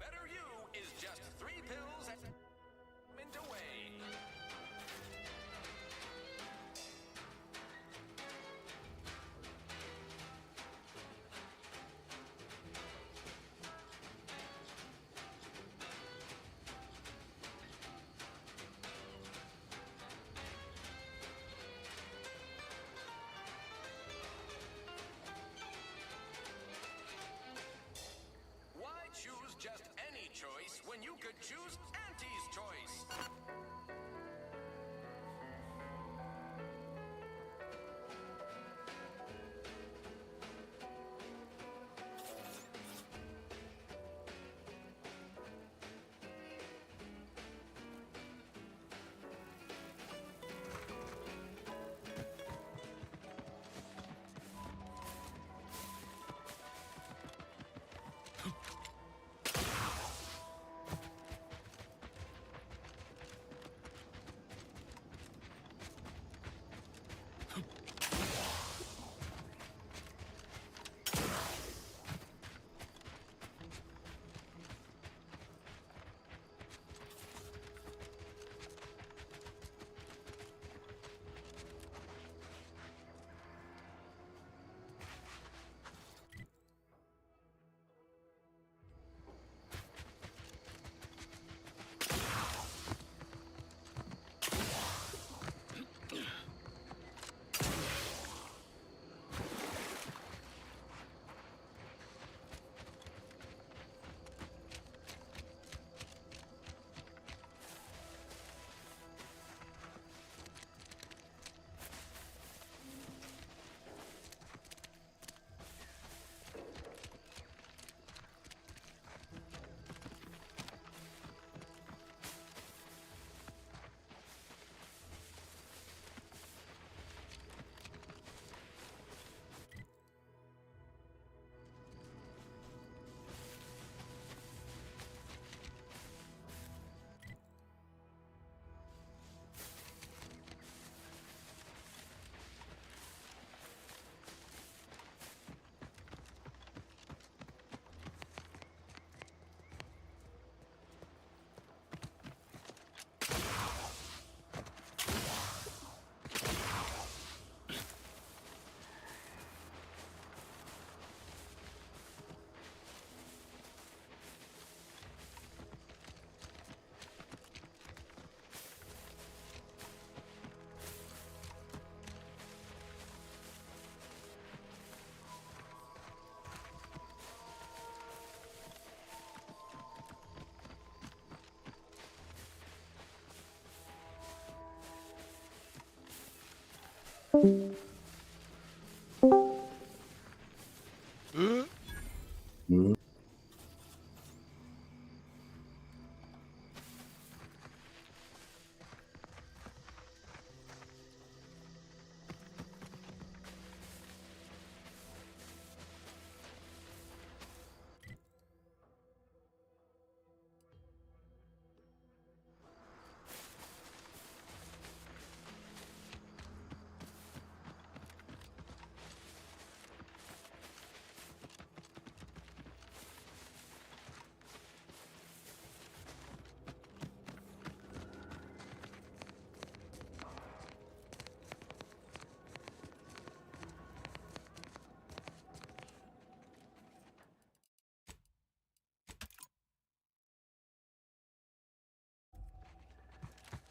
Better You is just 3 pills and mint away. Why choose just any choice when you could choose Auntie's choice?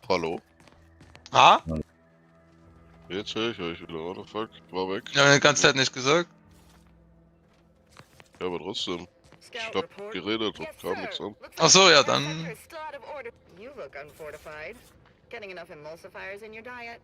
Hallo? Ah? Jetzt höre ich euch wieder, what the fuck? War weg. Ja, die ganze Zeit nicht gesagt. Ja, aber trotzdem. Ich hab geredet und kam nichts an. Ach so, ja, dann. Still out of order. You look unfortified. Getting enough emulsifiers in your diet?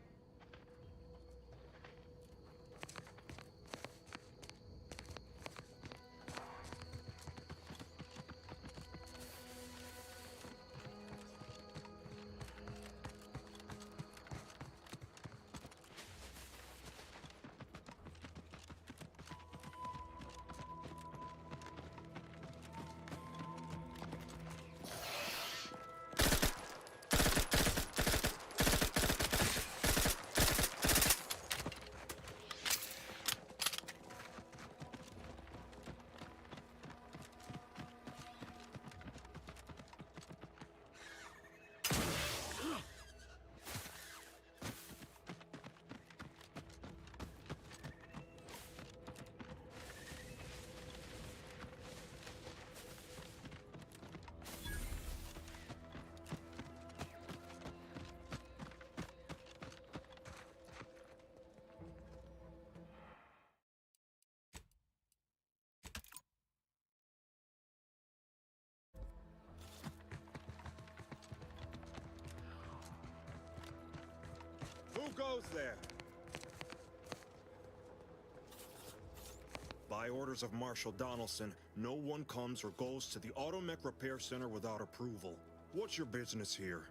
goes there? By orders of Marshal Donaldson, no one comes or goes to the Automech Repair Center without approval. What's your business here?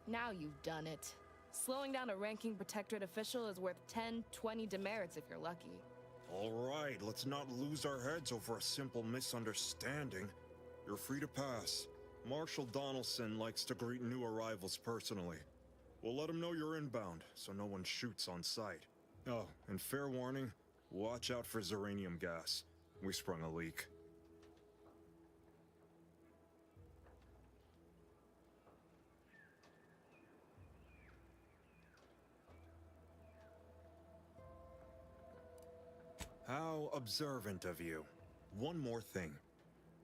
Now you've done it. Slowing down a ranking protectorate official is worth 10, 20 demerits if you're lucky. All right, let's not lose our heads over a simple misunderstanding. You're free to pass. Marshal Donaldson likes to greet new arrivals personally. We'll let him know you're inbound, so no one shoots on sight. Oh, and fair warning, watch out for Zeranium gas. We sprung a leak. How observant of you. One more thing.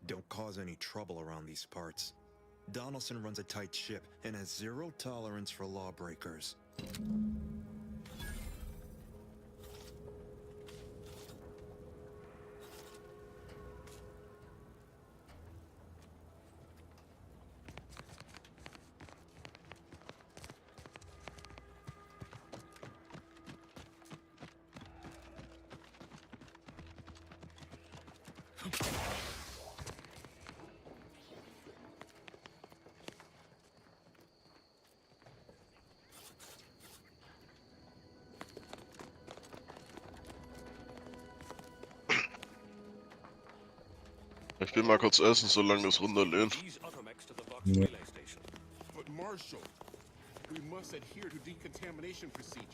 Don't cause any trouble around these parts. Donaldson runs a tight ship and has zero tolerance for lawbreakers. Ich will mal kurz essen, solange das runterlehnt. Ja. But Marshal, we must adhere to decontamination procedures.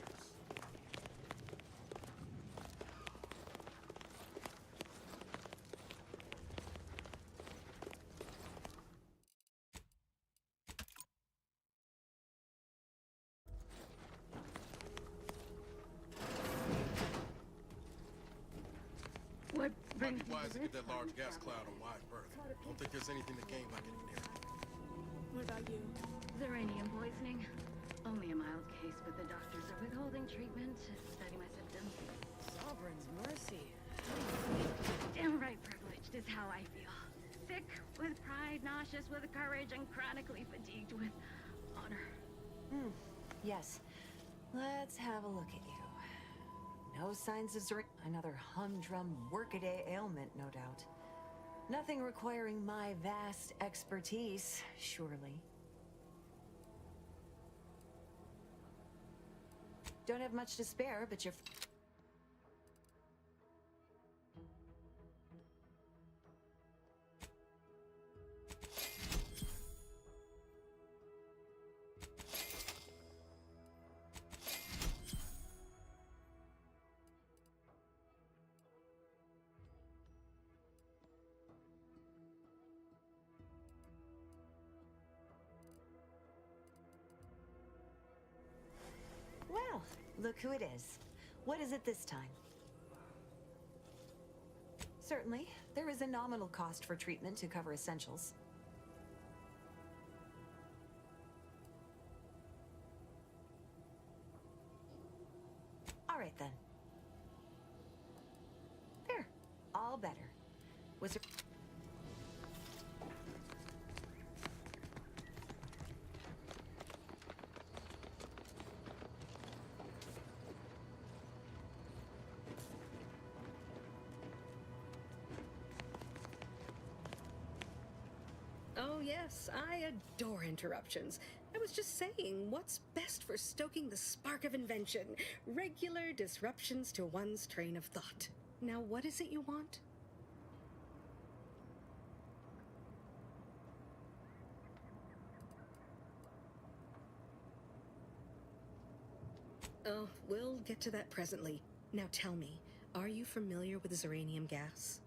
What Might be wise to get that large gas cloud on wide berth. Don't think there's anything to gain by getting near it. What about you? Zeranium poisoning. Only a mild case, but the doctors are withholding treatment to study my symptoms. Sovereign's mercy. Downright privileged is how I feel. Sick with pride, nauseous with courage, and chronically fatigued with honor. Yes. Let's have a look at you. No signs of another humdrum workaday ailment, no doubt. Nothing requiring my vast expertise, surely. Don't have much to spare, but you're... Well, look who it is. What is it this time? Certainly, there is a nominal cost for treatment to cover essentials. All right then. There. All better. Was there... Oh yes, I adore interruptions. I was just saying, what's best for stoking the spark of invention? Regular disruptions to one's train of thought. Now, what is it you want? Oh, we'll get to that presently. Now tell me, are you familiar with Zeranium gas?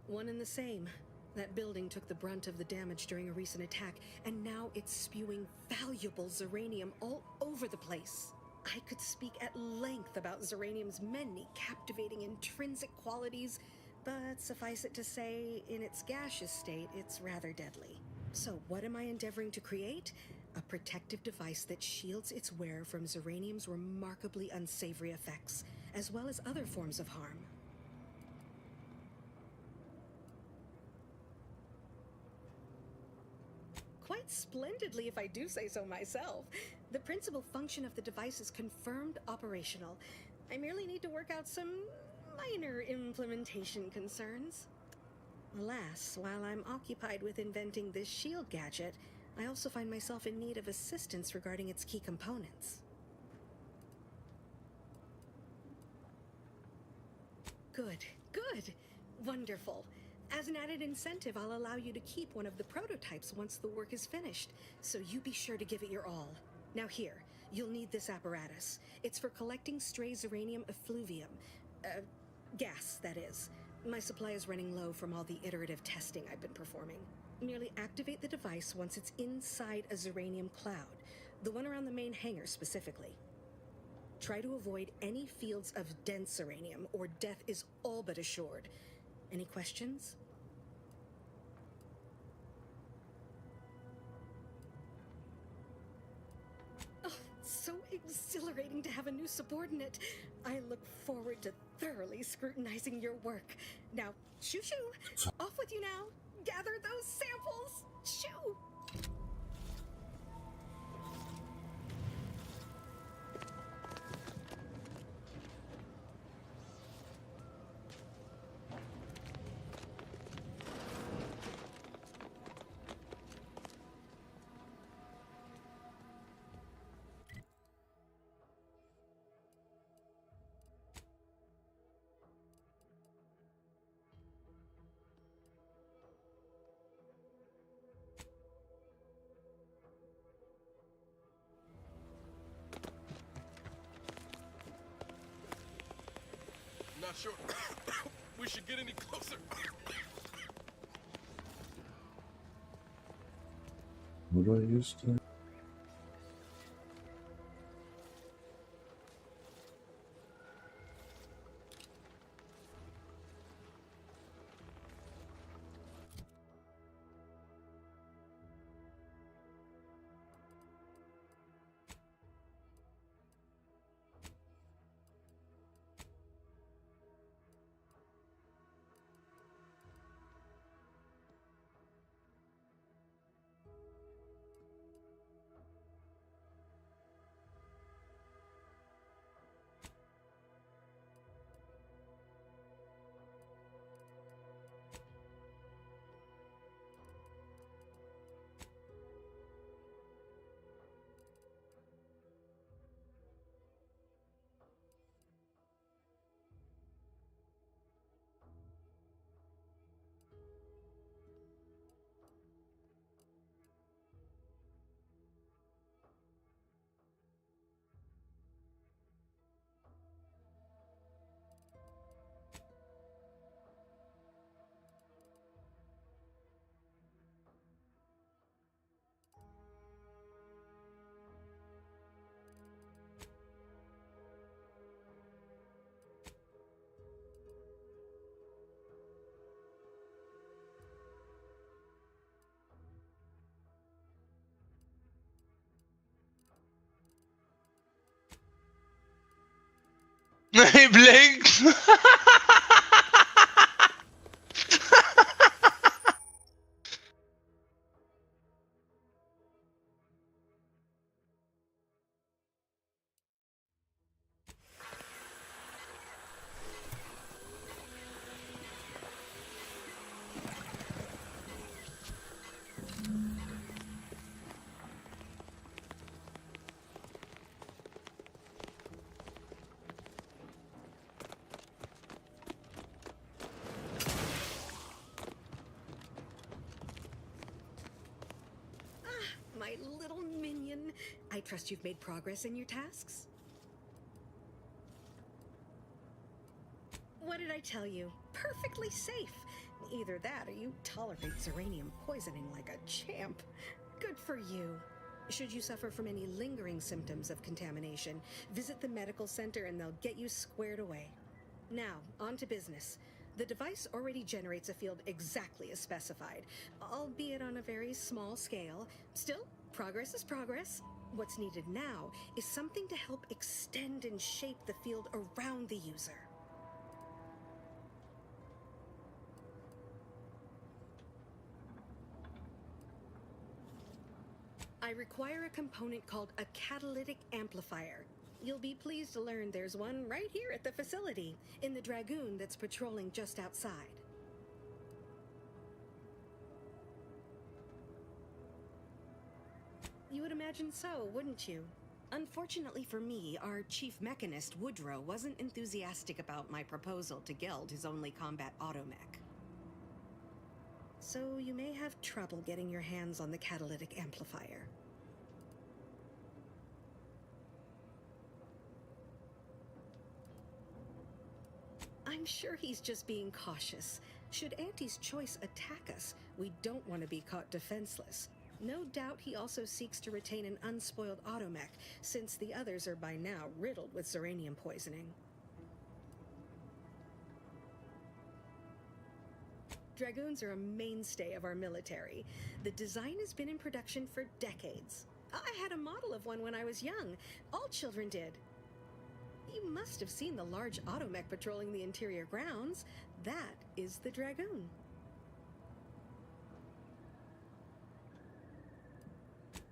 One and the same. That building took the brunt of the damage during a recent attack, and now it's spewing valuable Zeranium all over the place. I could speak at length about Zeranium's many captivating intrinsic qualities, but suffice it to say, in its gaseous state, it's rather deadly. So, what am I endeavoring to create? A protective device that shields its wearer from Zeranium's remarkably unsavory effects, as well as other forms of harm. Quite splendidly, if I do say so myself. The principal function of the device is confirmed operational. I merely need to work out some minor implementation concerns. Alas, while I'm occupied with inventing this shield gadget, I also find myself in need of assistance regarding its key components. Good, good, wonderful. As an added incentive, I'll allow you to keep one of the prototypes once the work is finished, so you be sure to give it your all. Now here, you'll need this apparatus. It's for collecting stray Zeranium effluvium. Gas, that is. My supply is running low from all the iterative testing I've been performing. Merely activate the device once it's inside a Zeranium cloud, the one around the main hangar specifically. Try to avoid any fields of dense Zeranium, or death is all but assured. Any questions? Oh, so exhilarating to have a new subordinate. I look forward to thoroughly scrutinizing your work. Now, shoo-shoo! Off with you now! Gather those samples! Shoo! Not sure we should get any closer. What do I use to? He blinked! My little minion. I trust you've made progress in your tasks? What did I tell you? Perfectly safe. Either that or you tolerate Zeranium poisoning like a champ. Good for you. Should you suffer from any lingering symptoms of contamination, visit the medical center and they'll get you squared away. Now, on to business. The device already generates a field exactly as specified, albeit on a very small scale. Still, progress is progress. What's needed now is something to help extend and shape the field around the user. I require a component called a catalytic amplifier. You'll be pleased to learn there's one right here at the facility, in the Dragoon that's patrolling just outside. You would imagine so, wouldn't you? Unfortunately for me, our chief mechanist, Woodrow, wasn't enthusiastic about my proposal to Geld his only combat automech. So you may have trouble getting your hands on the catalytic amplifier. I'm sure he's just being cautious. Should Auntie's Choice attack us, we don't want to be caught defenseless. No doubt he also seeks to retain an unspoiled automech, since the others are by now riddled with Zeranium poisoning. Dragoons are a mainstay of our military. The design has been in production for decades. I had a model of one when I was young. All children did. You must have seen the large automech patrolling the interior grounds. That is the Dragoon.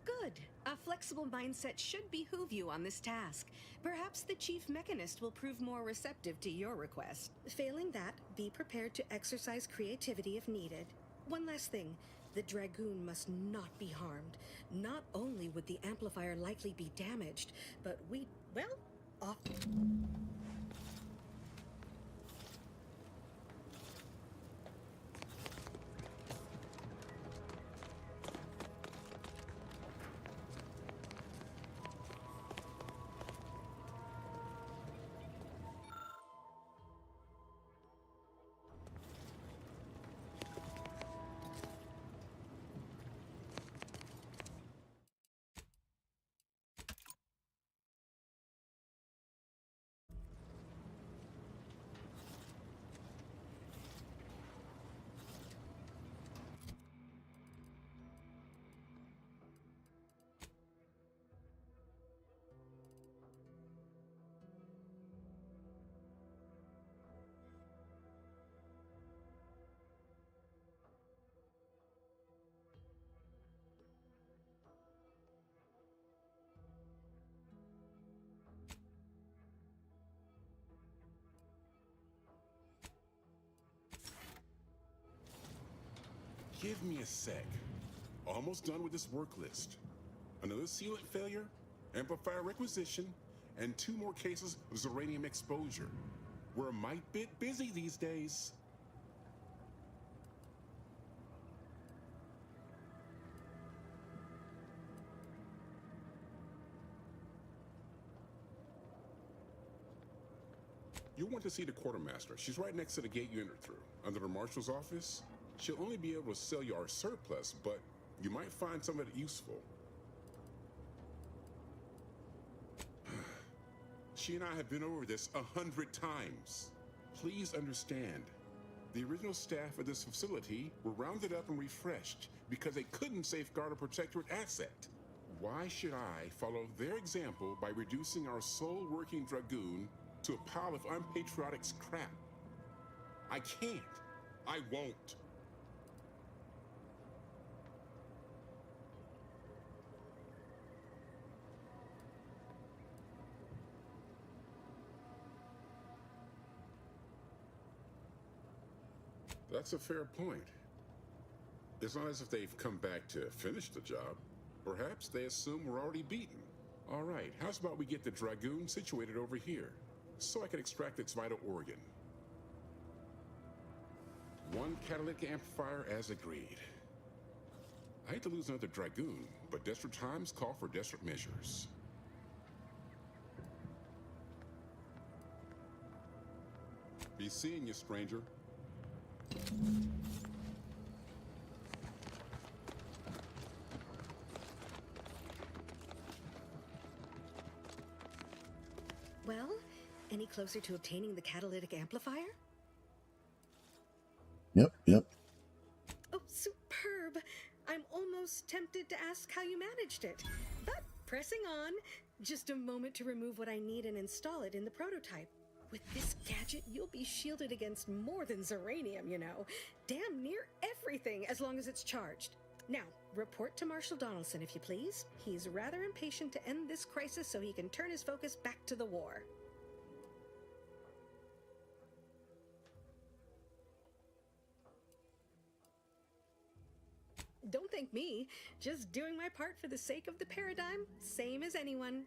Good. A flexible mindset should behoove you on this task. Perhaps the chief mechanist will prove more receptive to your request. Failing that, be prepared to exercise creativity if needed. One last thing. The Dragoon must not be harmed. Not only would the amplifier likely be damaged, but off. Give me a sec. Almost done with this work list. Another sealant failure, amplifier requisition, and 2 more cases of Zeranium exposure. We're a mite bit busy these days. You'll want to see the quartermaster. She's right next to the gate you entered through, under the marshal's office. She'll only be able to sell you our surplus, but you might find some of it useful. She and I have been over this 100 times. Please understand, the original staff of this facility were rounded up and refreshed because they couldn't safeguard a protectorate asset. Why should I follow their example by reducing our sole working Dragoon to a pile of unpatriotic scrap? I can't. I won't. That's a fair point. It's not as if they've come back to finish the job. Perhaps they assume we're already beaten. All right, how's about we get the Dragoon situated over here, so I can extract its vital organ? 1 catalytic amplifier as agreed. I hate to lose another Dragoon, but desperate times call for desperate measures. Be seeing you, stranger. Well, any closer to obtaining the catalytic amplifier? Yep. Oh, superb! I'm almost tempted to ask how you managed it. But pressing on, just a moment to remove what I need and install it in the prototype. With this gadget, you'll be shielded against more than Zeranium, you know. Damn near everything, as long as it's charged. Now, report to Marshal Donaldson, if you please. He's rather impatient to end this crisis so he can turn his focus back to the war. Don't thank me. Just doing my part for the sake of the paradigm, same as anyone.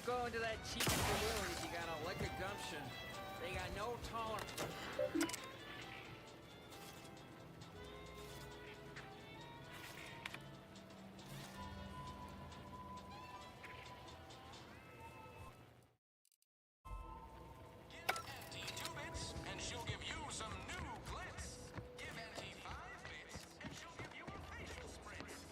Don't go into that cheap saloon if you got a lick of gumption. They got no tolerance. And she'll give you some new glitz. Give Auntie 5 bits, and she'll give you a facial spritz.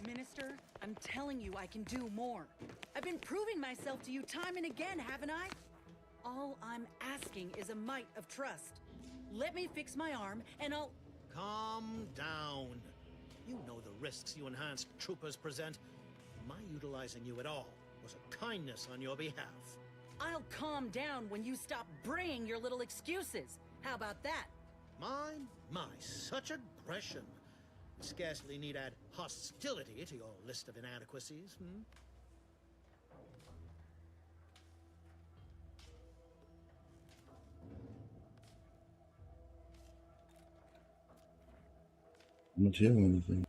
Minister, I'm telling you I can do more. I've been proving myself to you time and again, haven't I? All I'm asking is a mite of trust. Let me fix my arm, and I'll... Calm down. You know the risks you enhanced troopers present. My utilizing you at all was a kindness on your behalf. I'll calm down when you stop bringing your little excuses. How about that? My, such aggression. Scarcely need add hostility to your list of inadequacies, hmm? I'm not hearing anything.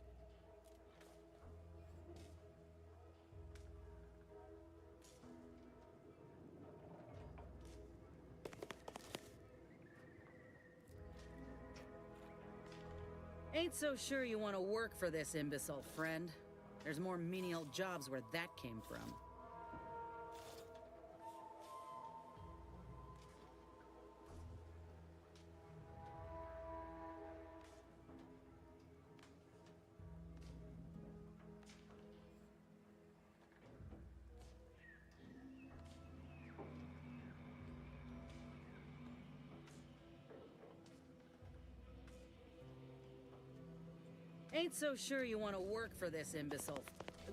Ain't so sure you want to work for this imbecile, friend. There's more menial jobs where that came from. Ain't so sure you want to work for this imbecile.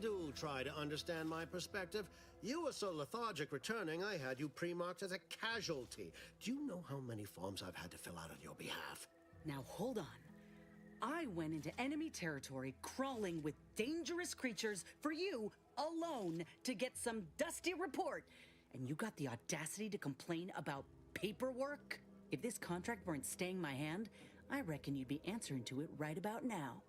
Do try to understand my perspective. You were so lethargic returning, I had you pre-marked as a casualty. Do you know how many forms I've had to fill out on your behalf? Now hold on. I went into enemy territory crawling with dangerous creatures for you alone to get some dusty report. And you got the audacity to complain about paperwork? If this contract weren't staying my hand, I reckon you'd be answering to it right about now.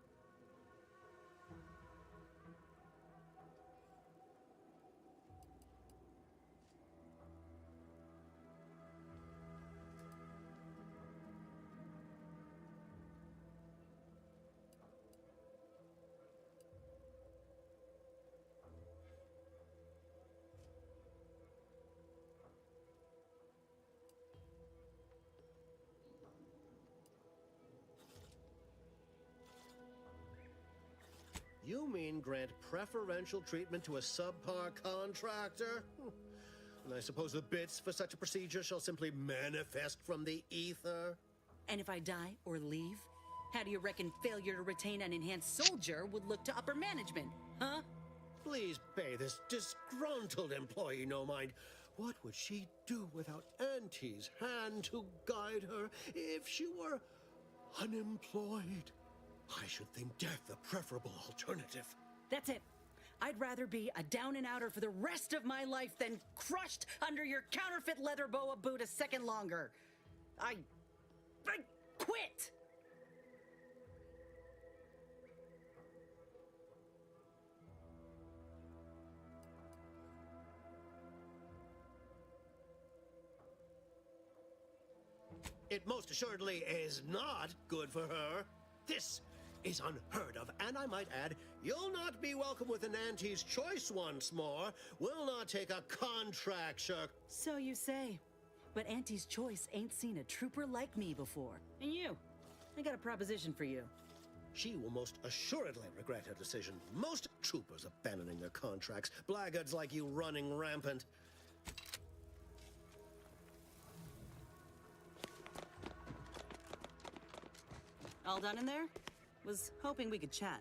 You mean grant preferential treatment to a subpar contractor? And I suppose the bits for such a procedure shall simply manifest from the ether? And if I die or leave, how do you reckon failure to retain an enhanced soldier would look to upper management, huh? Please pay this disgruntled employee no mind. What would she do without Auntie's hand to guide her if she were unemployed? I should think death a preferable alternative. That's it. I'd rather be a down-and-outer for the rest of my life than crushed under your counterfeit leather boa boot a second longer. I quit! It most assuredly is not good for her. This is unheard of, and I might add, you'll not be welcome with an Auntie's choice once more. We'll not take a contract, sir. So you say. But Auntie's choice ain't seen a trooper like me before. And you, I got a proposition for you. She will most assuredly regret her decision. Most troopers abandoning their contracts. Blackguards like you running rampant. All done in there? Was hoping we could chat.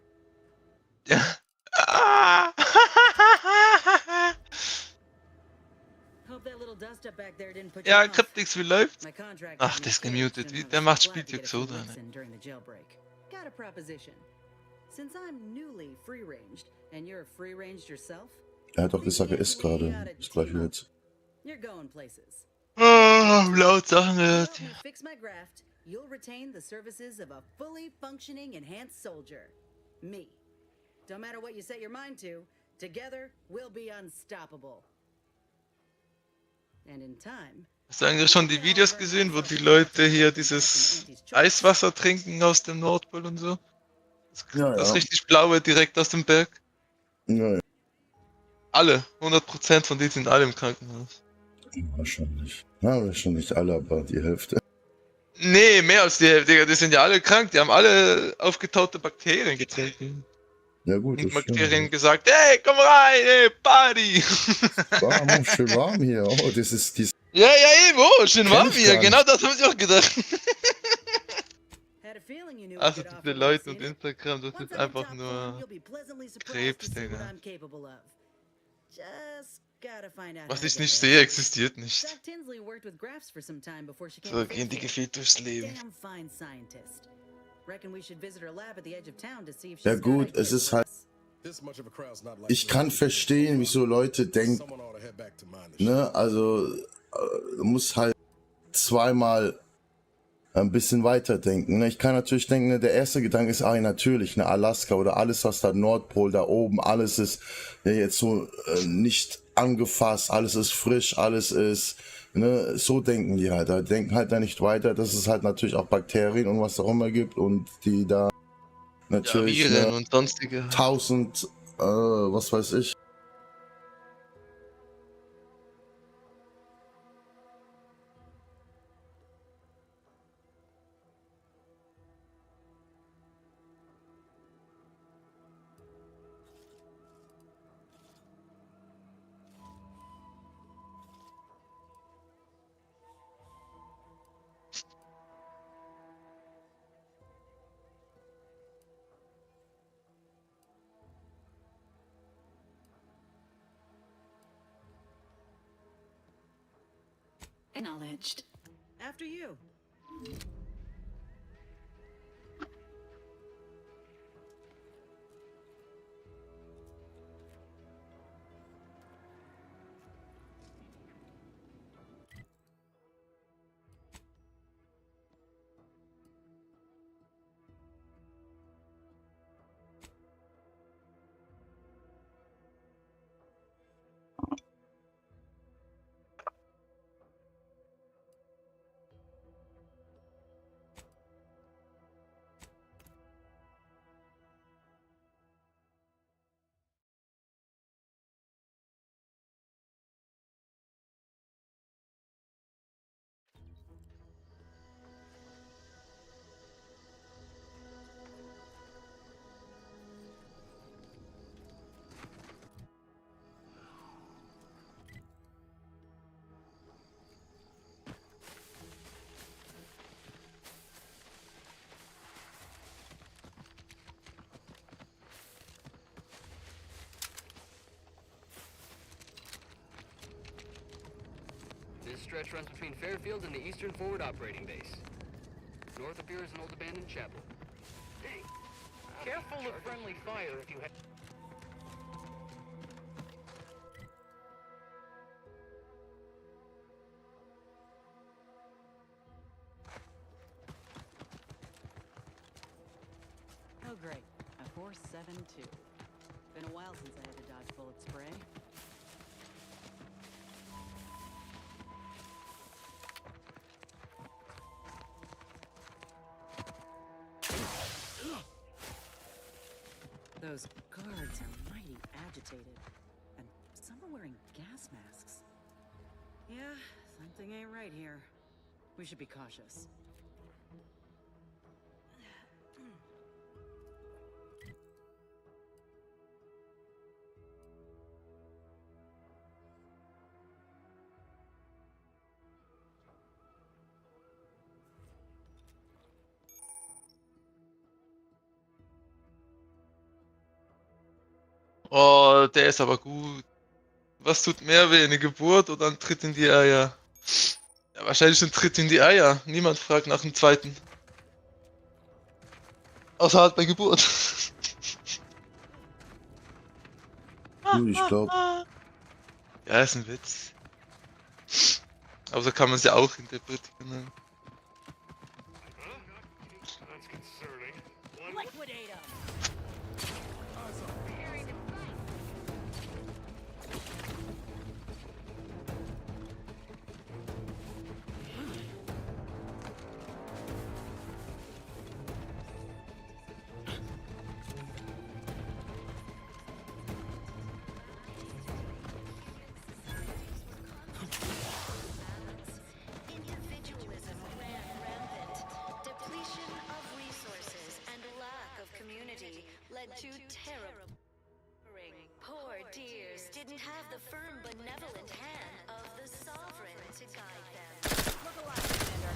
Hope that little dust up back there didn't put you Ja, off. Cryptix, wie läuft's? My contract Ach, with der ist Cage gemutet. shouldn't Der have macht us glad to Spielzeug get a so few da, licks ne? in during the jailbreak. Got a proposition. Since I'm newly free-ranged and you're free-ranged yourself, Er hat doch gesagt, er ist gerade. Ist gleich wieder jetzt. you're going places. Laut Sachen gehört. Help me fix my graft, you'll retain the services of a fully functioning enhanced soldier. Me. Don't matter what you set your mind to, together we'll be unstoppable. And in time, Hast du eigentlich schon die Videos gesehen, wo die Leute hier dieses Eiswasser trinken aus dem Nordpol und so? Ja, Das ja. richtig blaue direkt aus dem Berg. Ja, ja. Alle, 100% von denen sind alle im Krankenhaus. Wahrscheinlich. Ja, wahrscheinlich alle, aber die Hälfte. Nee, mehr als die Hälfte, Digga, die sind ja alle krank, die haben alle aufgetaute Bakterien getrunken. Ja gut, Und das Bakterien stimmt. gesagt, hey, komm rein, hey, Party! Warm, schön warm hier. Oh, das ist dies. Ja, eben, oh, schön Kenn warm ich hier, gar genau nicht. das habe ich auch gedacht. had a feeling you knew Also a good diese offer Leute when und you seen it. Instagram, das Once ist I'm in einfach top form, nur you'll be pleasantly surprised Krebs, to see what Digga. I'm capable of. Just gotta find out Was how to ich get nicht there. sehe, existiert nicht. Doc Tinsley worked with Graphs for some time before she came So to gehen die Fairfield. gefühlt durchs Leben. Damn fine scientist. Reckon we should visit her lab at the edge of town to see if she's Ja got gut, ideas es ist for halt. us. This much of a crowd's not like Ich kann verstehen, wieso Leute denken, someone ought to head back to mine. ne, also du musst halt zweimal ein bisschen weiterdenken. Ne? Ich kann natürlich denken, ne, der erste Gedanke ist, natürlich, ne, Alaska oder alles, was da Nordpol, da oben, alles ist ja, jetzt so nicht angefasst, alles ist frisch, alles ist, ne, so denken die halt. Da denken halt da nicht weiter, dass es halt natürlich auch Bakterien und was auch immer gibt und die da natürlich Viren ne, und sonstige. 1000, was weiß ich. Acknowledged. After you. This stretch runs between Fairfield and the Eastern Forward Operating Base. North appears an old abandoned chapel. Hey, careful of friendly fire if you have... Oh, great. A 4.72. Been a while since I had to dodge bullet spray. Those guards are mighty agitated. And some are wearing gas masks. Yeah, something ain't right here. We should be cautious. Oh, der ist aber gut. Was tut mehr weh, eine Geburt oder ein Tritt in die Eier? Ja, wahrscheinlich ein Tritt in die Eier. Niemand fragt nach dem zweiten. Außer halt bei Geburt. Ich glaube. Ja, ist ein Witz. Aber so kann man es ja auch interpretieren. Ne? Individualism ran rampant. Depletion of resources and lack of community led to terrible suffering. Poor dears didn't have the firm, benevolent hand of the sovereign to guide them. Look alive, Commander.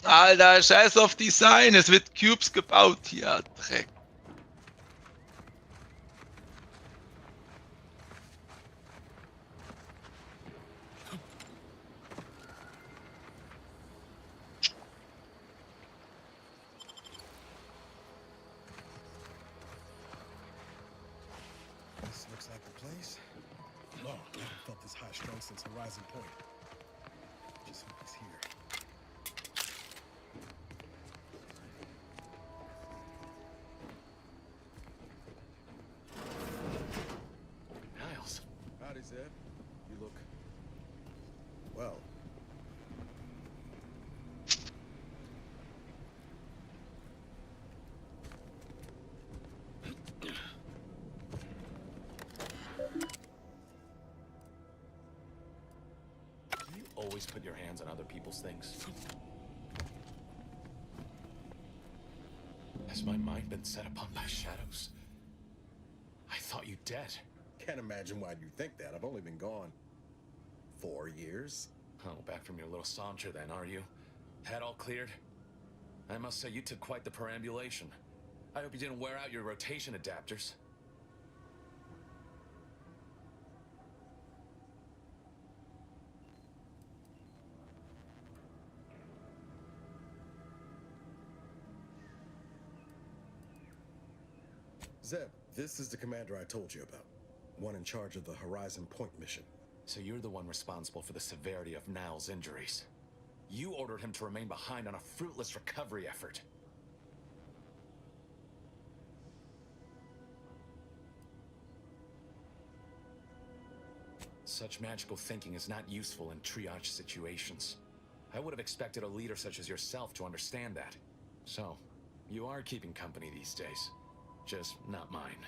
Alter, scheiß auf Design, es wird Cubes gebaut hier, Dreck. This looks like the place. No, I haven't felt this high strung since Horizon Point. Just hope he's here. Niles. Howdy, Zeb. You look... well. Do you always put your hands on other people's things? Has my mind been set upon by shadows? I thought you dead. Can't imagine why you think that. I've only been gone 4 years. Oh, back from your little saunter then, are you? Head all cleared? I must say you took quite the perambulation. I hope you didn't wear out your rotation adapters. Zeb, this is the commander I told you about. One in charge of the Horizon Point mission. So you're the one responsible for the severity of Niles' injuries. You ordered him to remain behind on a fruitless recovery effort. Such magical thinking is not useful in triage situations. I would have expected a leader such as yourself to understand that. So, you are keeping company these days. Just not mine.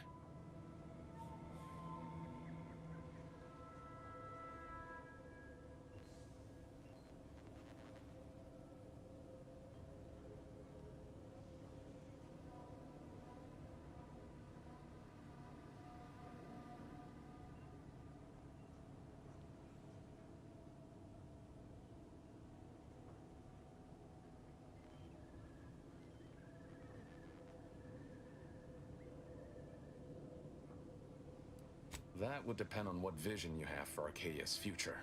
That would depend on what vision you have for Arcadia's future.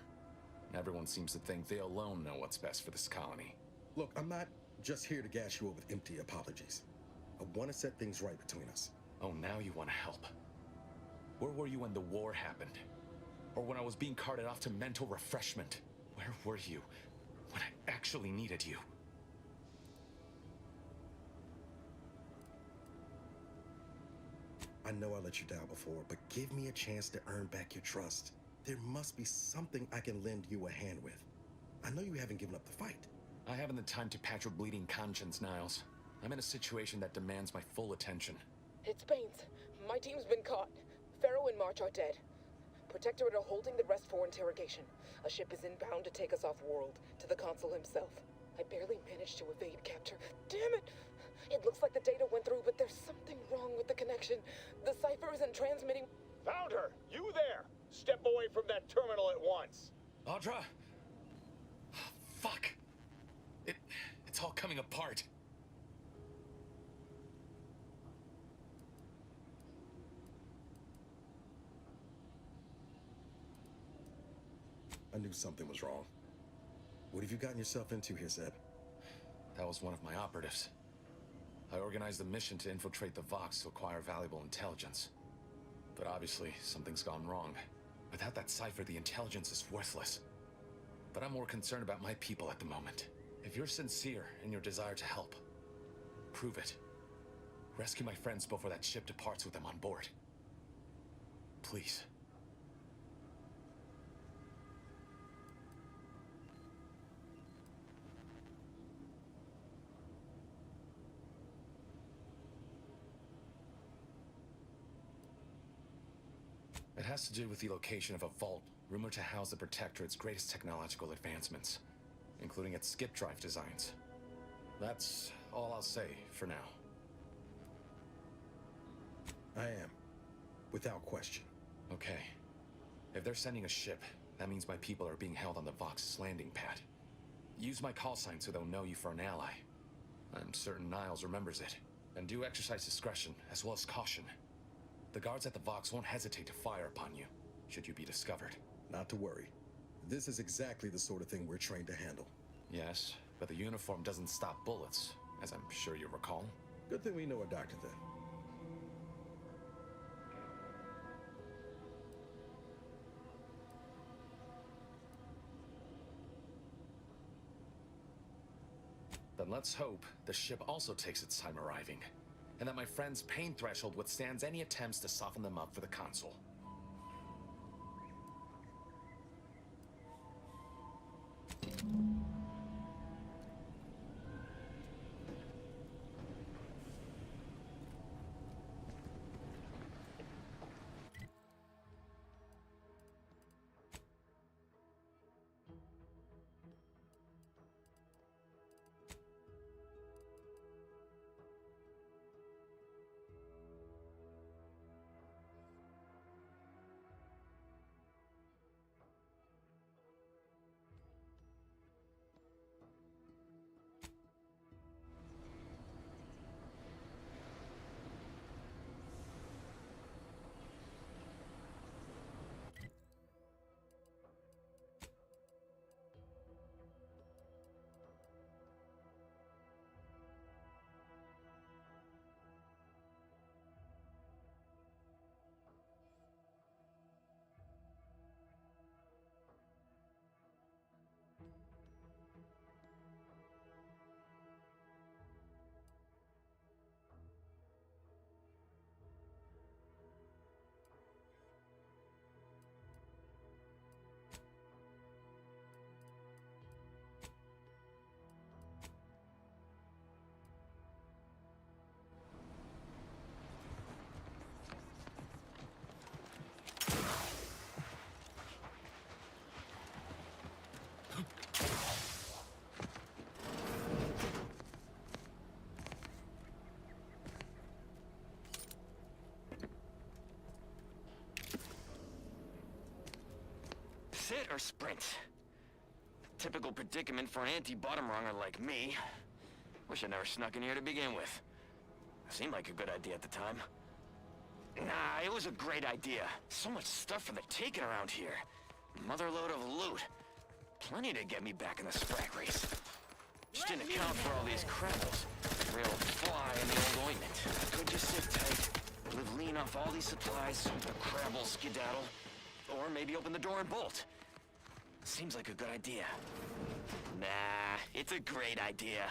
Everyone seems to think they alone know what's best for this colony. Look, I'm not just here to gas you up with empty apologies. I want to set things right between us. Oh, now you want to help. Where were you when the war happened? Or when I was being carted off to mental refreshment? Where were you when I actually needed you? I know I let you down before, but give me a chance to earn back your trust. There must be something I can lend you a hand with. I know you haven't given up the fight. I haven't the time to patch your bleeding conscience, Niles. I'm in a situation that demands my full attention. It's Baines. My team's been caught. Pharaoh and March are dead. Protectorate are holding the rest for interrogation. A ship is inbound to take us off-world, to the consul himself. I barely managed to evade capture. Damn it! It looks like the data went through, but there's something wrong with the connection. The cipher isn't transmitting. Found her! You there! Step away from that terminal at once! Audra! Fuck! It's all coming apart. I knew something was wrong. What have you gotten yourself into here, Zeb? That was one of my operatives. I organized a mission to infiltrate the Vox to acquire valuable intelligence. But obviously, something's gone wrong. Without that cipher, the intelligence is worthless. But I'm more concerned about my people at the moment. If you're sincere in your desire to help, prove it. Rescue my friends before that ship departs with them on board. Please. It has to do with the location of a vault rumored to house the Protectorate's greatest technological advancements, including its skip drive designs. That's all I'll say for now. I am, without question. Okay. If they're sending a ship, that means my people are being held on the Vox's landing pad. Use my call sign so they'll know you for an ally. I'm certain Niles remembers it. And do exercise discretion, as well as caution. The guards at the Vox won't hesitate to fire upon you, should you be discovered. Not to worry. This is exactly the sort of thing we're trained to handle. Yes, but the uniform doesn't stop bullets, as I'm sure you recall. Good thing we know a doctor then. Then let's hope the ship also takes its time arriving, and that my friend's pain threshold withstands any attempts to soften them up for the consul. sit or sprint? Typical predicament for an anti-bottom runger like me. Wish I never snuck in here to begin with. Seemed like a good idea at the time. Nah, it was a great idea. So much stuff for the taking around here. Motherload of loot. Plenty to get me back in the sprack race. Just didn't account for all these crabbles. Real fly in the old ointment. Could just sit tight, live lean off all these supplies, the crabble skedaddle, or maybe open the door and bolt. Seems like a good idea. Nah, it's a great idea.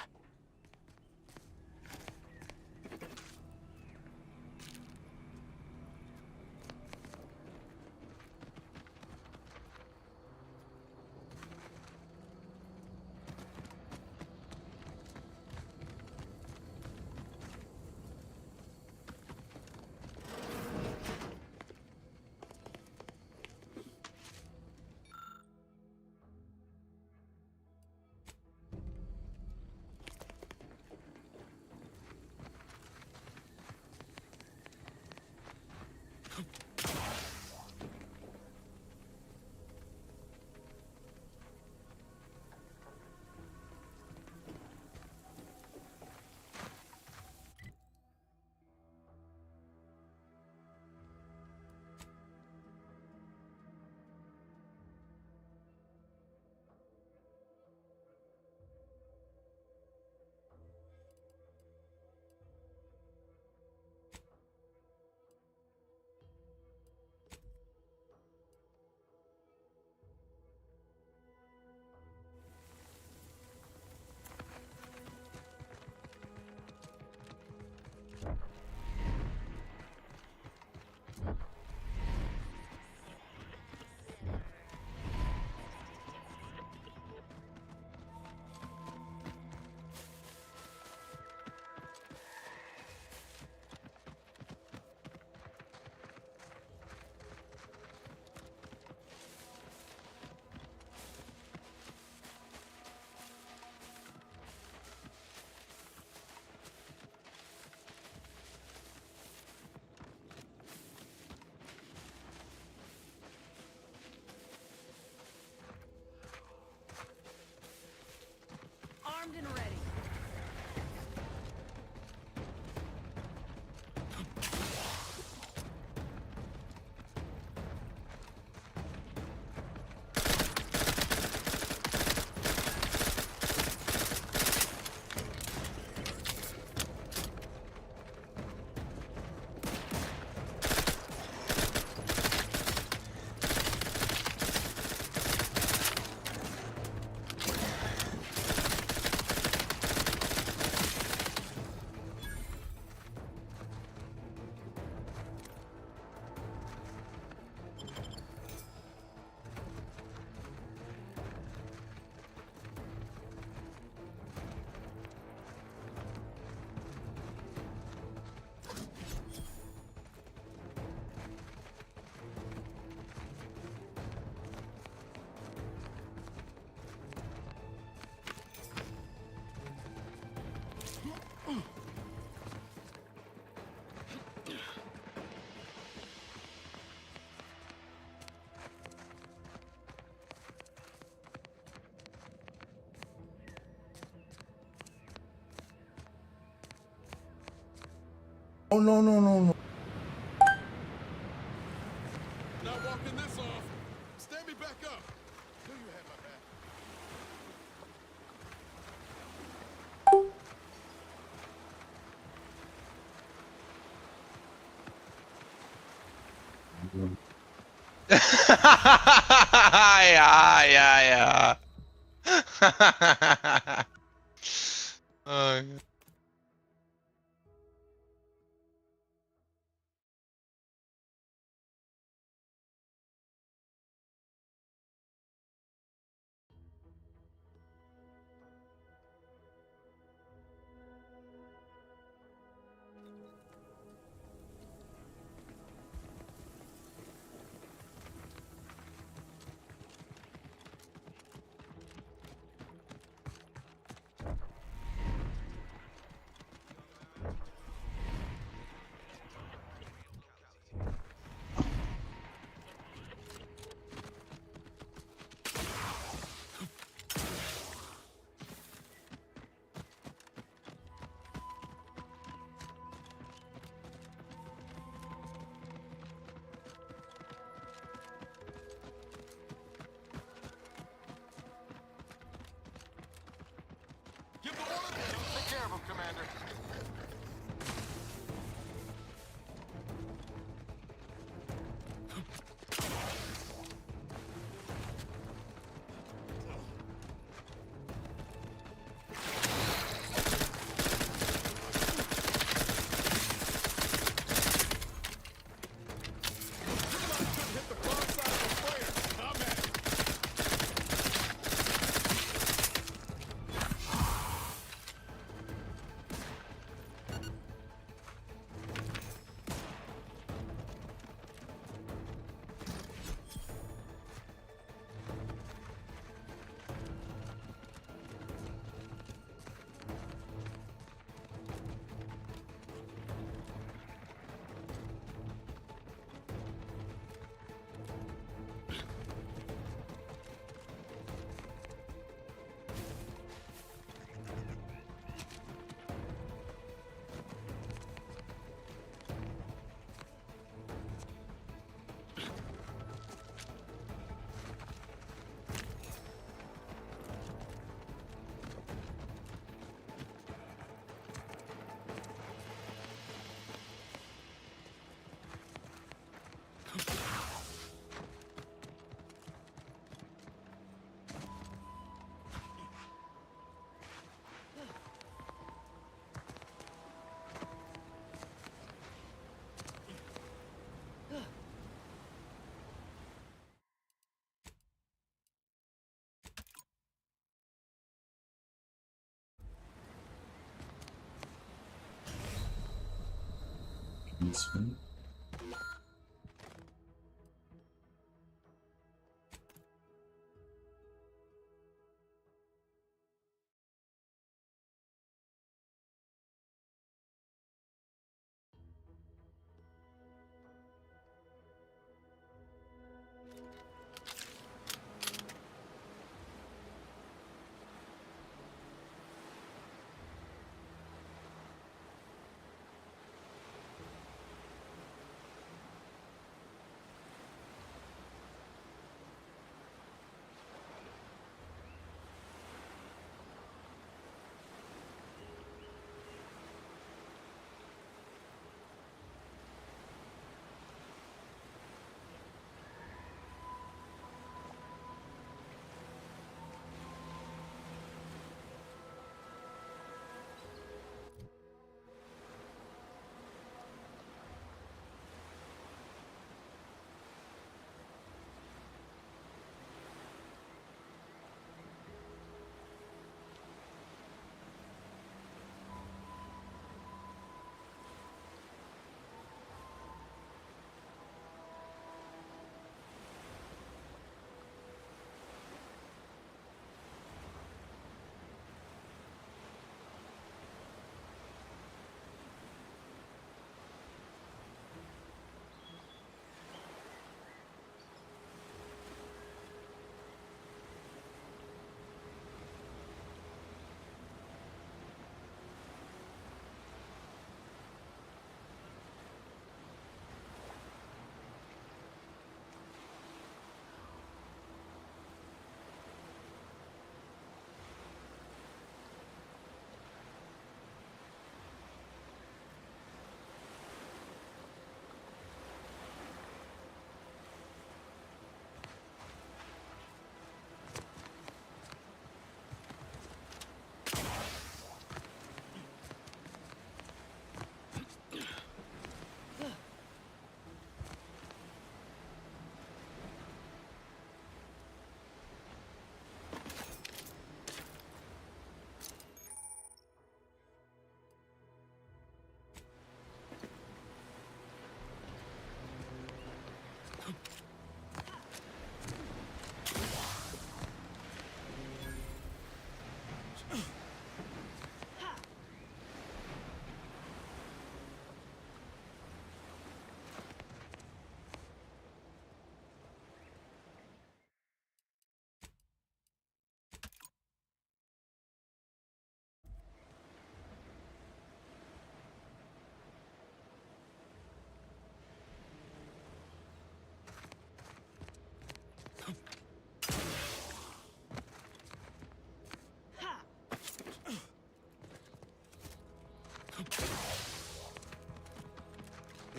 Armed and ready. Oh, no, no, no, no. Not walking this off. Stand me back up. Knew you had my back. Ja, ja, ja. Oh, Gott. Give the order, and I'll take care of him, Commander.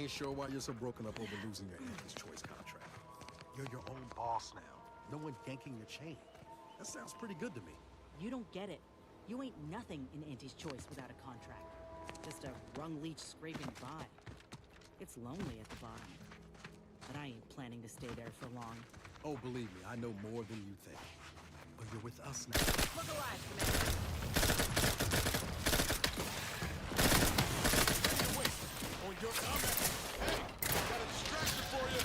Ain't sure why you're so broken up over losing your Andy's Choice contract. You're your own boss now. No one yanking your chain. That sounds pretty good to me. You don't get it. You ain't nothing in Andy's Choice without a contract. Just a rung leech scraping by. It's lonely at the bottom. But I ain't planning to stay there for long. Oh, believe me, I know more than you think. But you're with us now. Look alive, Commander. On your comment. Hey, got a distraction for you.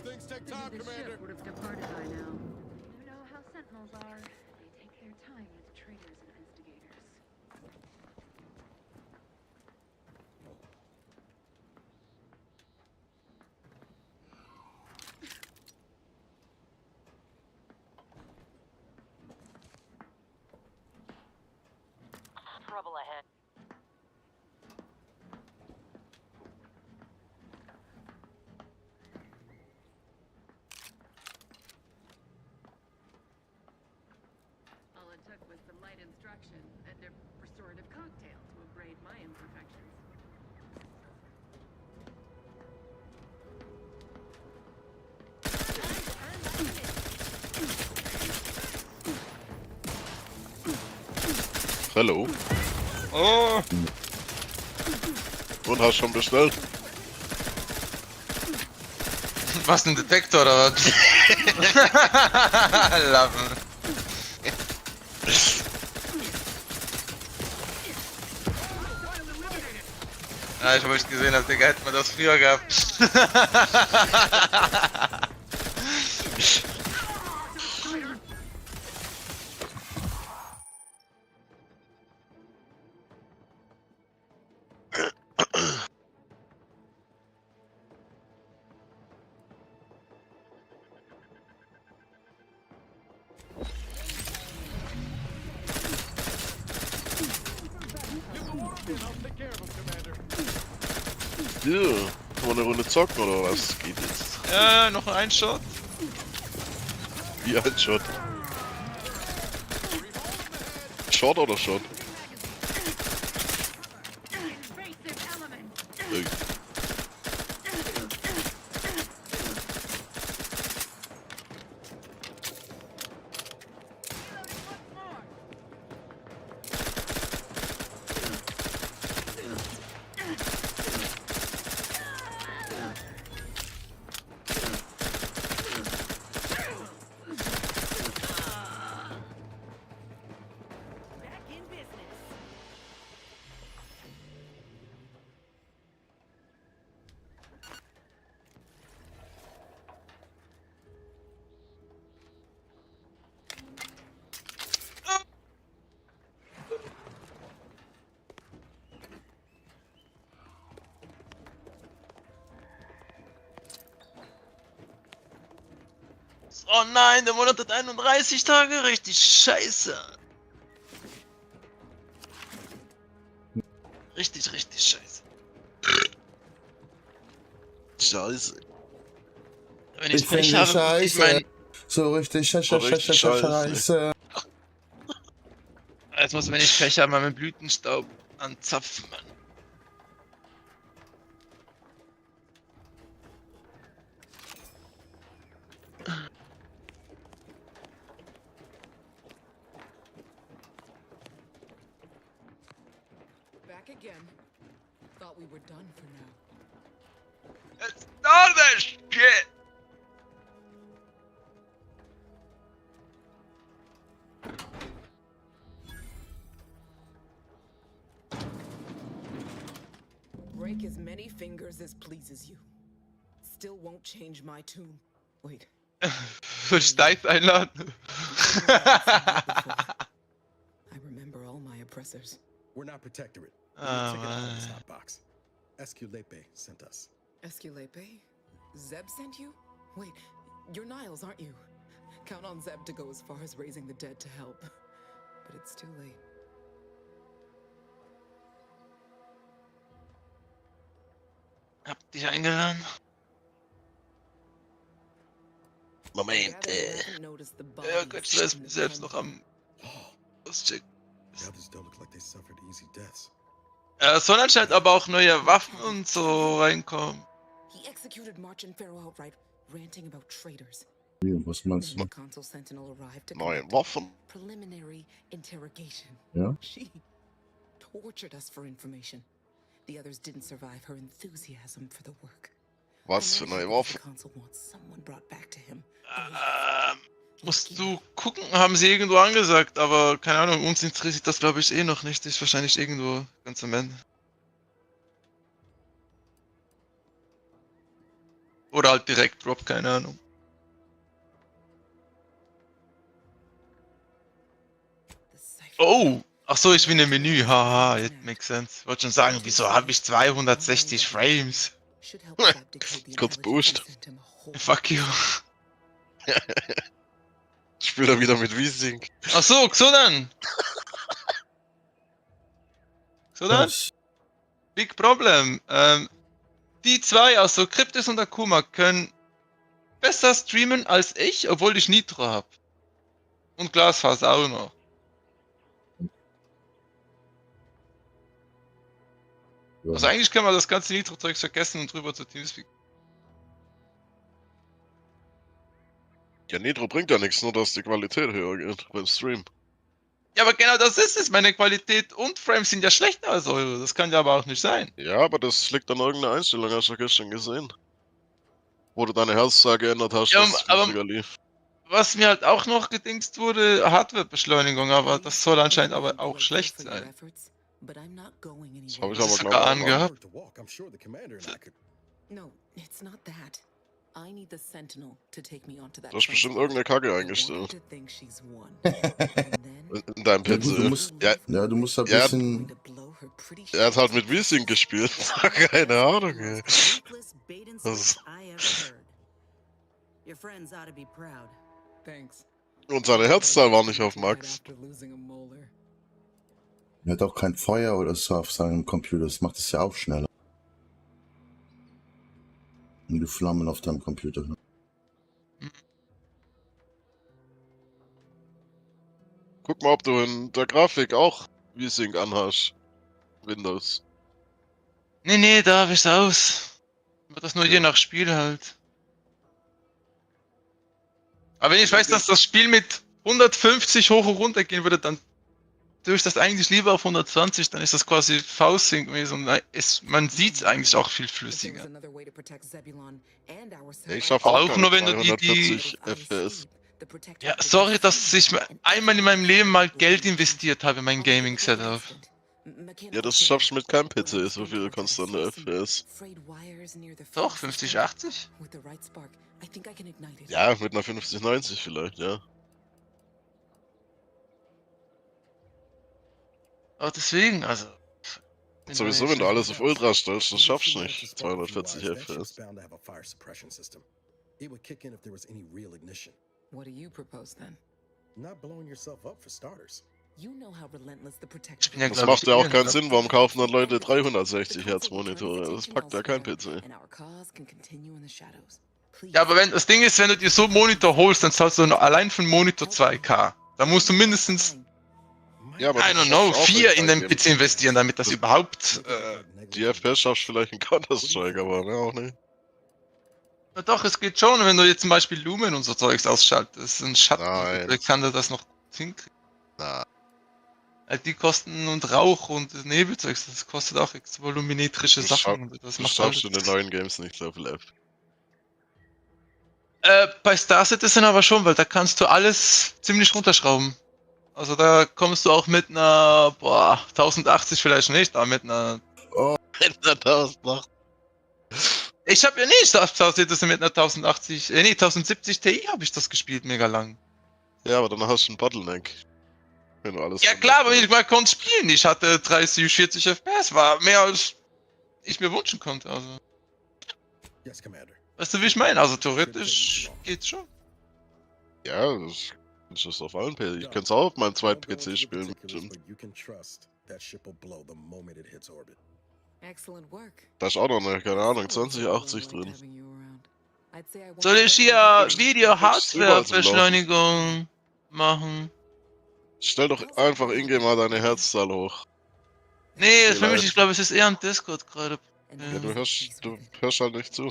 Things take time, Commander. Would have departed by now. You know how Sentinels are. They take their time with traitors and instigators. Trouble ahead. All it took was some light instruction and a restorative cocktail to abrade my imperfections. Hallo. Oh. Und hast schon bestellt? Was, ein Detektor oder was? Lappen. Ja, ich habe gesehen, dass Digga, hätte man das früher gehabt. Ja, kann man eine Runde zocken oder was? Geht jetzt? Ja, noch ein Shot. Wie ein Shot? Shot oder Shot? Back in business. Oh nein, der Monat hat 31 Tage, richtig scheiße. Richtig scheiße. Scheiße. Wenn Ich ich Pech finde habe, scheiße. ich mein, So richtig richtig scheiße. jetzt muss, wenn ich Pech habe, mal mit Blütenstaub anzapfen, Mann. Back again. Thought we were done for now. It's all that shit! Break as many fingers as pleases you. Still won't change my tune. Wait. Soll ich Dive einladen? I remember all my oppressors. We're not Protectorate. Ah, Check it out in man. this hot box. Esculepe sent us. Esculepe? Zeb sent you? Wait, you're Niles, aren't you? Count on Zeb to go as far as raising the dead to help. But it's too late. Hab dich eingeladen? Moment. Ja, Gott, ich weiß mich selbst noch am auschecken. The others don't look like they suffered easy deaths. Es sollen anscheinend aber auch neue Waffen und so reinkommen. He executed March and Pharaoh outright, ranting about traitors. Was meinst Then du? the Consul Sentinel arrived to Neue conduct Waffen. preliminary interrogation. Ja? She tortured us for information. The others didn't survive her enthusiasm for the work. Was für neue Waffen? The Consul wants someone brought back to him. Musst du gucken, haben sie irgendwo angesagt, aber keine Ahnung, uns interessiert das glaube ich eh noch nicht. Ist wahrscheinlich irgendwo ganz am Ende. Oder halt direkt Drop, keine Ahnung. Oh! Ach so, ich bin im Menü, haha, it makes sense. Wollte schon sagen, wieso habe ich 260 Frames? Kurz Boost. Fuck you. Ich spiele da wieder mit Wiesing. Ach so, so dann. So dann? Big Problem. Die zwei, also Kryptis und Akuma, können besser streamen als ich, obwohl ich Nitro habe. Und Glasfaser auch noch. Also eigentlich kann man das ganze Nitro-Zeugs vergessen und rüber zu Teamspeak. Ja, Nitro bringt ja nichts, nur dass die Qualität höher geht beim Stream. Ja, aber genau das ist es. Meine Qualität und Frames sind ja schlechter als eure. Das kann ja aber auch nicht sein. Ja, aber das liegt an irgendeiner Einstellung, hast du gestern gesehen. Wo du deine Herzzahl geändert hast, Ja, dass es aber flüssiger lief. was mir halt auch noch gedingst wurde, Hardwarebeschleunigung, aber das soll anscheinend aber auch schlecht sein. But I'm not going Das anywhere. habe ich Das aber ist sogar glaube ich angehabt. To walk, I'm sure the commander and I could. No, it's not that. I need the Sentinel to take me onto that. Du hast bestimmt irgendeine Kacke eingestellt. To think she's won. In deinem Ja, gut, PC. du musst, Ja, ja, du musst ein ja, bisschen. er hat halt mit Wiesing gespielt. Keine Ahnung, ey. Bait and Das switch I ever heard. Your friends ought to be proud. Thanks. Und seine Herzzahl war nicht auf Max. After losing a molar. Er hat auch kein Feuer oder so auf seinem Computer. Das macht es ja auch schneller. Und die Flammen auf deinem Computer. Guck mal, ob du in der Grafik auch Wiesing anhast. Windows. Nee, da hab ich's aus. Aber das nur je nach Spiel halt. Aber wenn ich weiß, dass das Spiel mit 150 hoch und runter gehen würde, dann tue ich das eigentlich lieber auf 120, dann ist das quasi V-Sync gewesen und man sieht's eigentlich auch viel flüssiger. Ja, ich schaffe auch Nur wenn du die 340 FPS. Ja, sorry, dass ich einmal in meinem Leben mal Geld investiert habe in mein Gaming-Setup. Ja, das schaffst du mit keinem PC, so viele konstante FPS. Doch, 50, 80? Ja, mit einer 5090 vielleicht, ja. Aber deswegen, also. Sowieso, wenn du alles auf Ultra stellst, das schaffst du nicht. 240 FPS. Bound to have a fire suppression system. It would kick in if there was any real ignition. What do you propose then? Not blowing yourself up for starters. You know how relentless the protector Das macht ja auch keinen Sinn, warum kaufen dann Leute 360 Hertz Monitore? Das packt ja kein PC. Ja, aber wenn das Ding ist, wenn du dir so einen Monitor holst, dann zahlst du allein für einen Monitor 2K. Da musst du mindestens, ja, aber I don't know, 4 in den PC investieren, damit das überhaupt. Die FPS schaffst du vielleicht in Counter-Strike, aber mehr auch nicht. Na doch, es geht schon, wenn du jetzt zum Beispiel Lumen und so Zeugs ausschaltest, ein Schatten, kann der das noch hinkriegen. Na. Die kosten und Rauch und Nebelzeugs, das kostet auch volumetrische Sachen. Das Das schaffst du in den neuen Games nicht Level F. Bei Star Citizen aber schon, weil da kannst du alles ziemlich runterschrauben. Also da kommst du auch mit einer, 1080 vielleicht nicht, aber mit einer... Oh, mit einer 1080. Ich habe ja nicht Star Citizen mit einer 1070 Ti habe ich das gespielt, mega lang. Ja, aber dann hast du einen Bottleneck. Wenn du alles ja klar, aber ich konnte spielen. Ich hatte 30, 40 FPS, war mehr als ich mir wünschen konnte. Also. Yes, Commander. Weißt du, wie ich meine? Also theoretisch geht's schon. Ja, das ist auf allen PC. Ich könnte es auch auf meinem zweiten PC spielen, bestimmt. Da ist auch noch eine, keine Ahnung, 2080 drin. Soll ich hier Video-Hardware-Beschleunigung machen? Stell doch einfach Ingame mal deine Herzzahl hoch. Nee, für mich, ich glaube, es ist eher ein Discord gerade. Ja, du hörst halt nicht zu.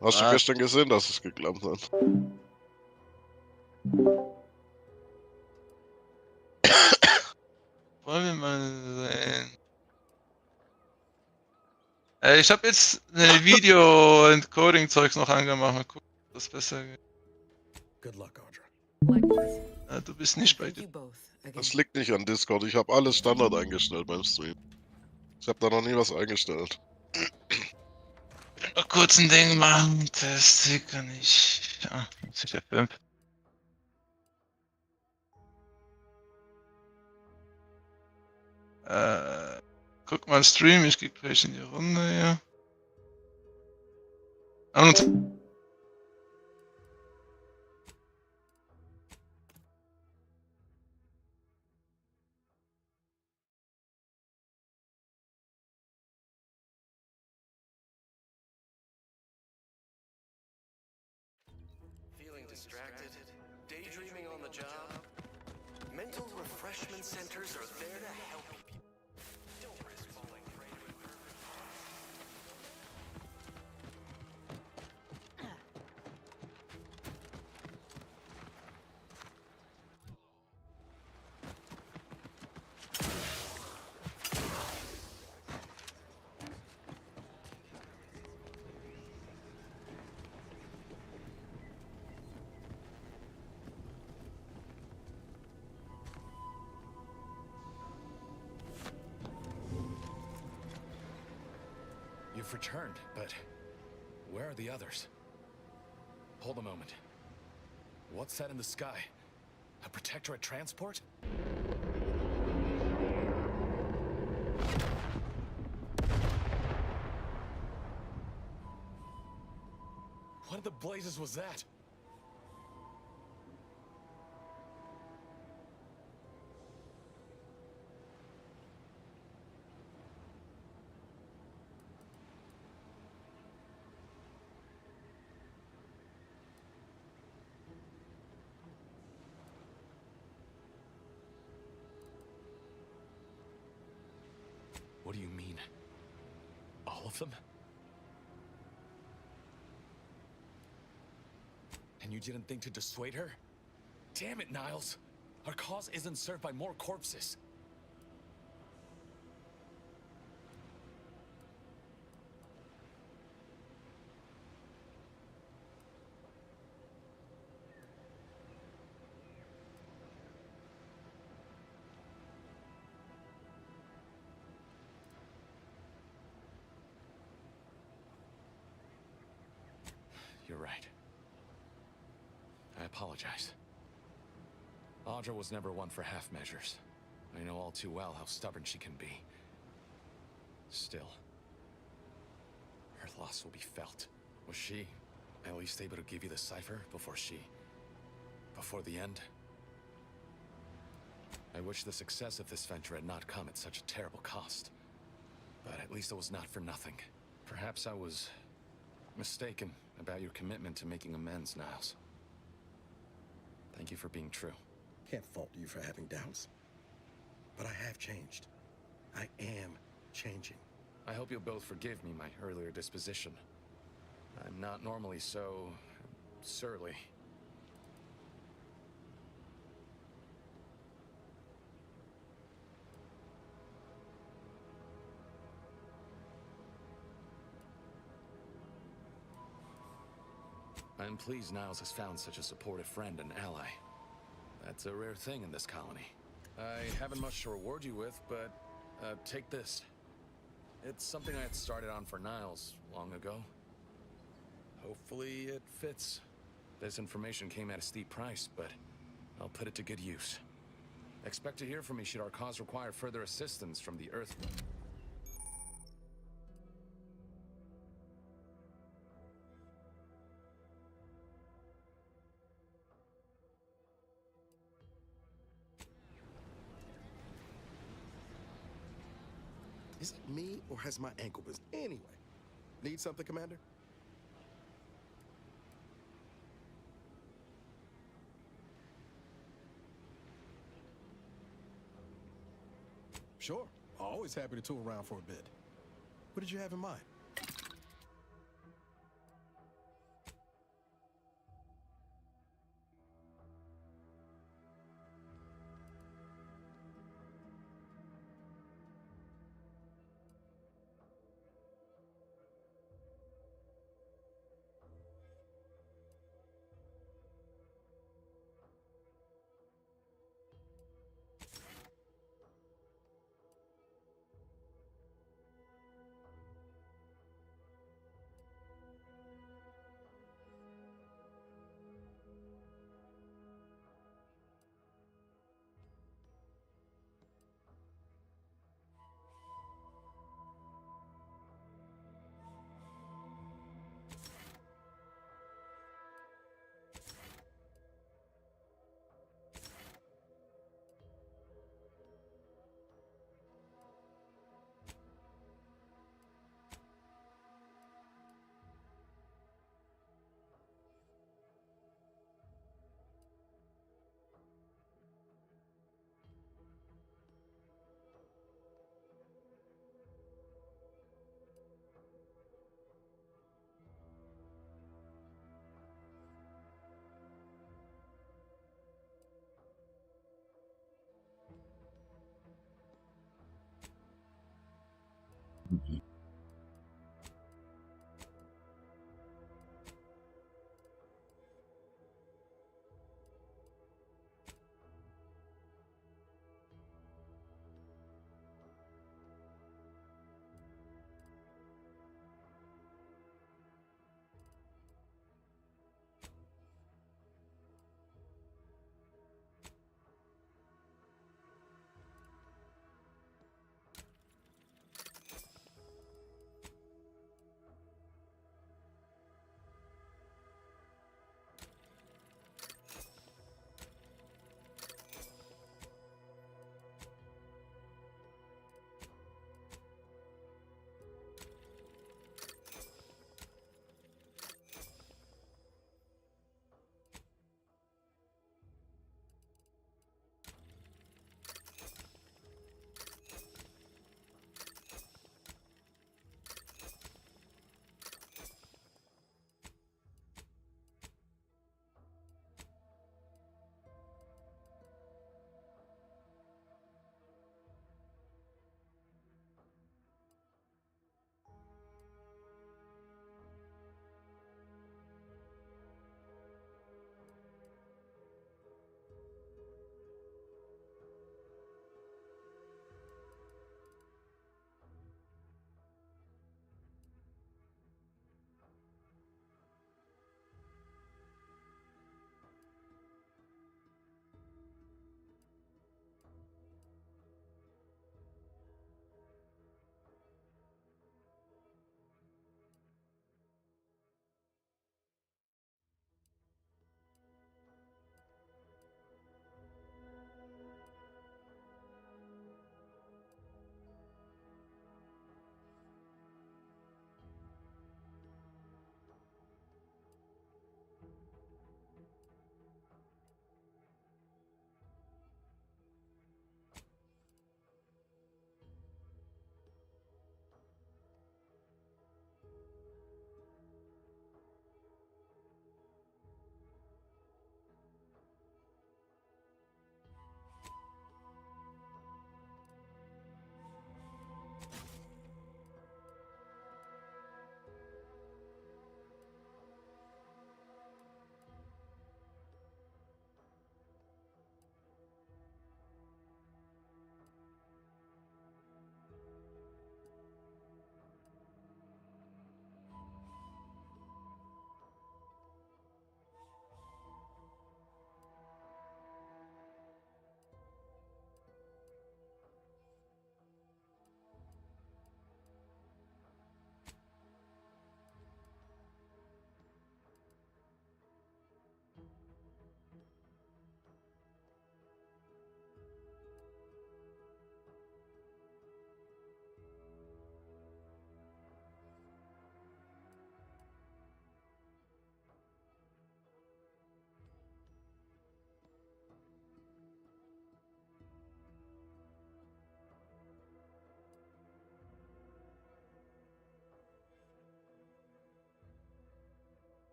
Hast du gestern gesehen, dass es geklappt hat? Wollen wir mal sehen. Ich habe jetzt eine Video-Encoding-Zeugs noch angemacht. Mal gucken, ob das besser geht. Good luck, Audra. Du bist nicht bei dir. Das liegt nicht an Discord. Ich habe alles Standard eingestellt beim Stream. Ich habe da noch nie was eingestellt. Noch kurz ein Ding machen. Das kann ich. Ah, sicher 5. Guck mal Stream, ich gebe gleich in die Runde hier. Und Feeling distracted? Daydreaming on the job? Mental refreshment centers are there to help you. Don't risk falling prey to it. You've returned, but where are the others? Hold a moment. What's that in the sky? A Protectorate transport? What in the blazes was that? What do you mean? them? And you didn't think to dissuade her? Damn it, Niles! Our cause isn't served by more corpses. You're right. I apologize. Audra was never one for half measures. I know all too well how stubborn she can be. Still, her loss will be felt. Was she at least able to give you the cipher before the end? I wish the success of this venture had not come at such a terrible cost. But at least it was not for nothing. Perhaps I was mistaken about your commitment to making amends, Niles. Thank you for being true. Can't fault you for having doubts. But I have changed. I am changing. I hope you'll both forgive me my earlier disposition. I'm not normally so surly. I'm pleased Niles has found such a supportive friend and ally. That's a rare thing in this colony. I haven't much to reward you with, but take this. It's something I had started on for Niles long ago. Hopefully it fits. This information came at a steep price, but I'll put it to good use. Expect to hear from me should our cause require further assistance from the Earth. Is it me, or has my ankle been... Anyway, need something, Commander? Sure. Always happy to tool around for a bit. What did you have in mind?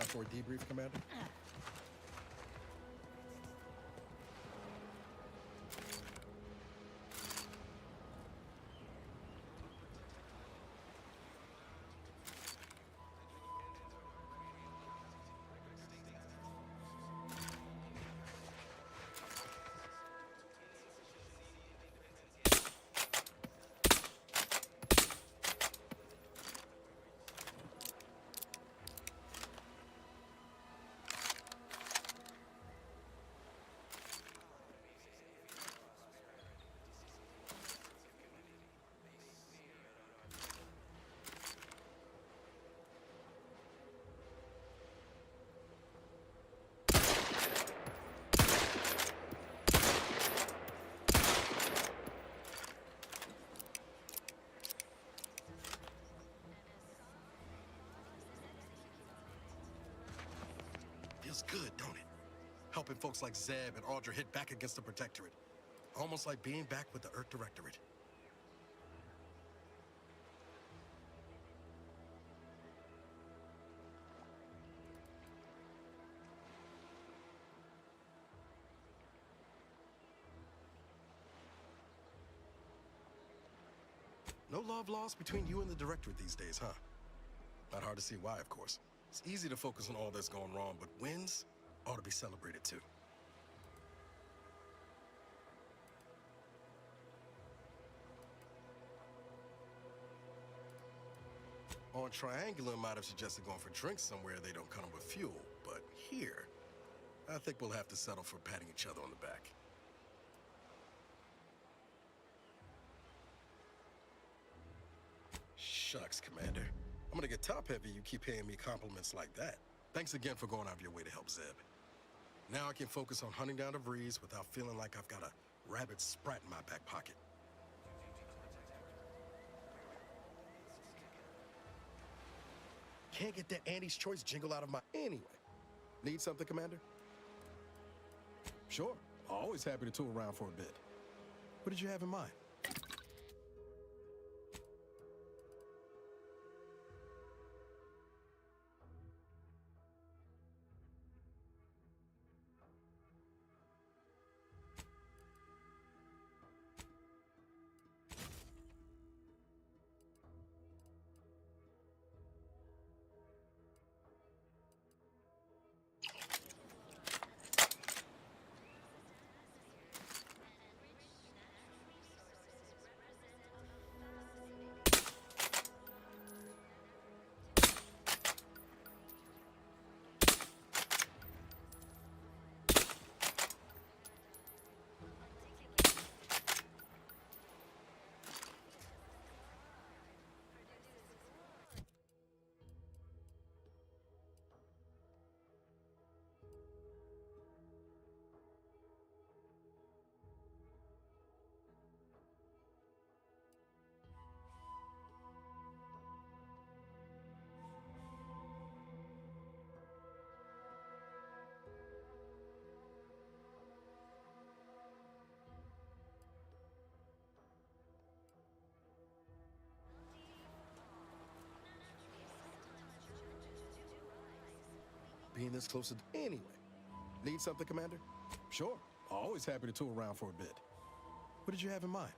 Time for a debrief, Commander? Feels good, don't it? Helping folks like Zeb and Audra hit back against the Protectorate. Almost like being back with the Earth Directorate. No love lost between you and the Directorate these days, huh? Not hard to see why, of course. It's easy to focus on all that's going wrong, but wins ought to be celebrated too. On Triangular might have suggested going for drinks somewhere they don't come with fuel, but here, I think we'll have to settle for patting each other on the back. Shucks, Commander. I'm gonna get top-heavy you keep paying me compliments like that. Thanks again for going out of your way to help Zeb. Now I can focus on hunting down the Vrees without feeling like I've got a rabid sprat in my back pocket. Can't get that Andy's Choice jingle out of my... Anyway. Need something, Commander? Sure. Always happy to tool around for a bit. What did you have in mind? Being this close to... Anyway. Need something, Commander? Sure. Always happy to tool around for a bit. What did you have in mind?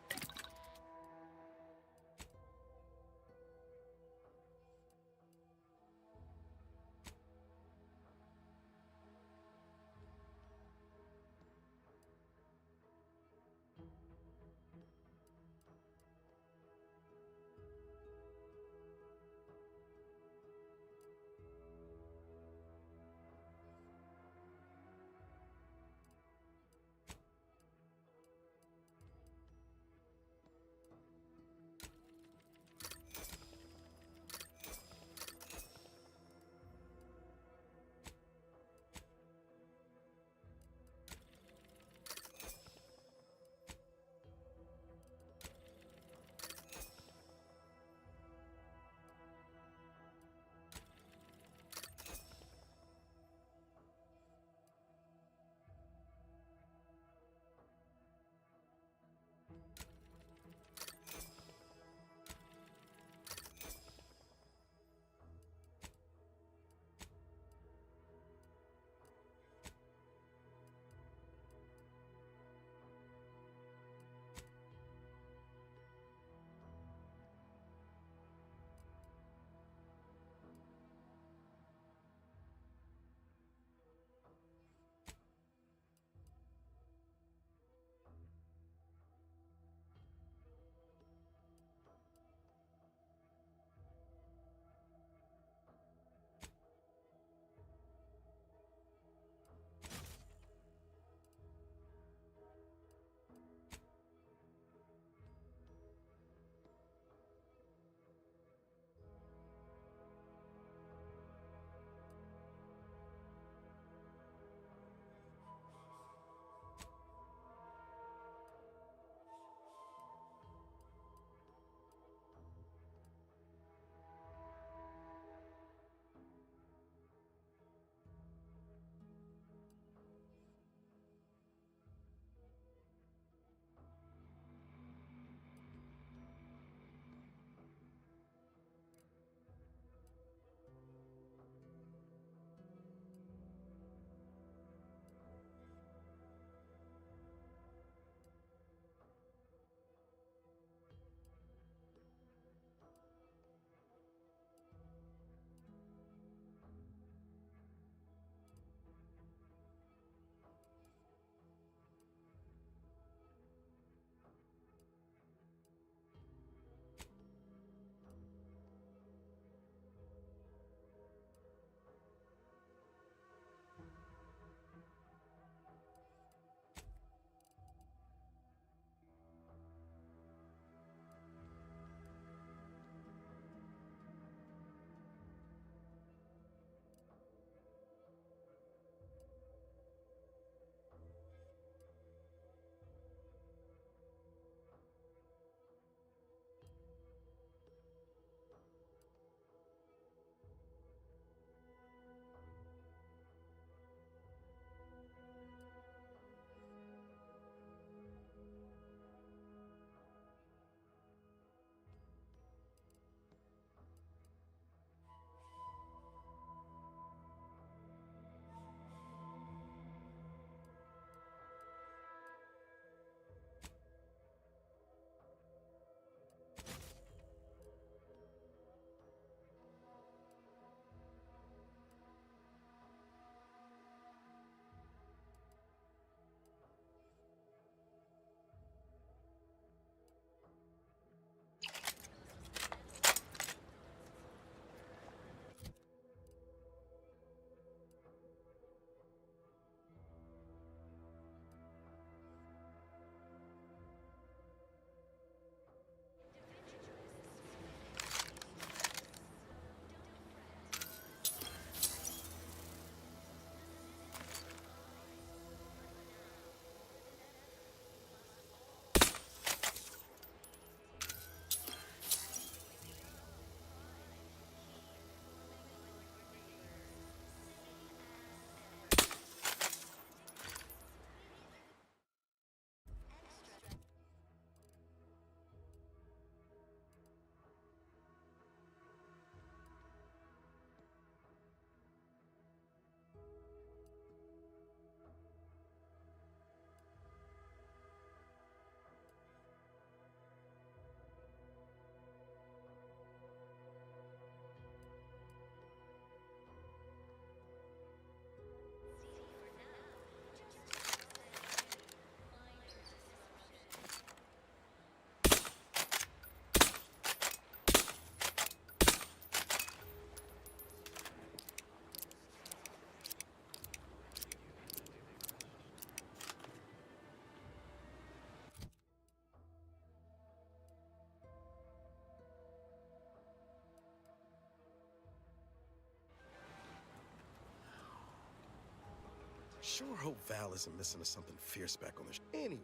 sure hope Val isn't missing us something fierce back on the Anyway,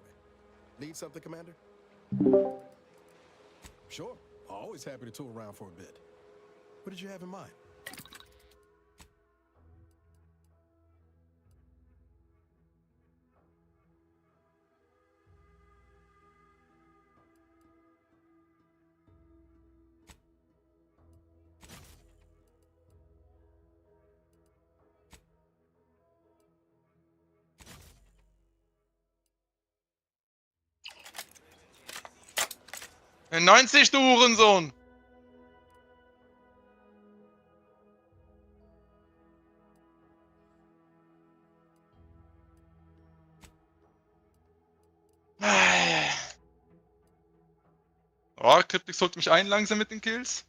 need something, Commander? Sure. Always happy to tool around for a bit. What did you have in mind? In 90, du Hurensohn! Oh, Kryptix holt mich ein langsam mit den Kills.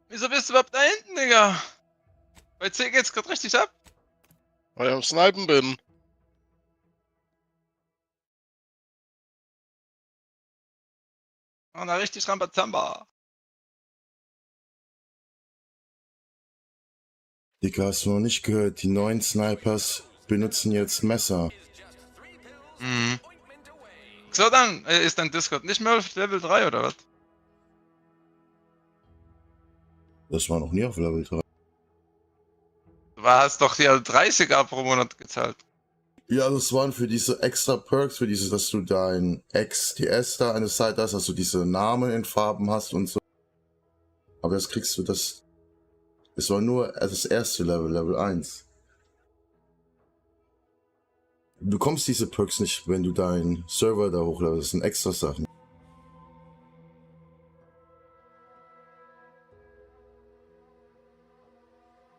Wieso bist du überhaupt da hinten, Digga? Bei C geht's grad richtig ab. Weil ich am Snipen bin. Oh, na richtig Rambazamba. Digga, hast du noch nicht gehört? Die neuen Snipers benutzen jetzt Messer. Mhm. So, dann ist dein Discord nicht mehr auf Level 3 oder was? Das war noch nie auf Level 3. Du hast doch hier 30er pro Monat gezahlt. Ja, das waren für diese extra Perks, für dieses, dass du dein XTS da an der Seite hast, dass du diese Namen in Farben hast und so. Aber das kriegst du, das war nur das erste Level, Level 1. Du bekommst diese Perks nicht, wenn du deinen Server da hochlädst, das sind extra Sachen.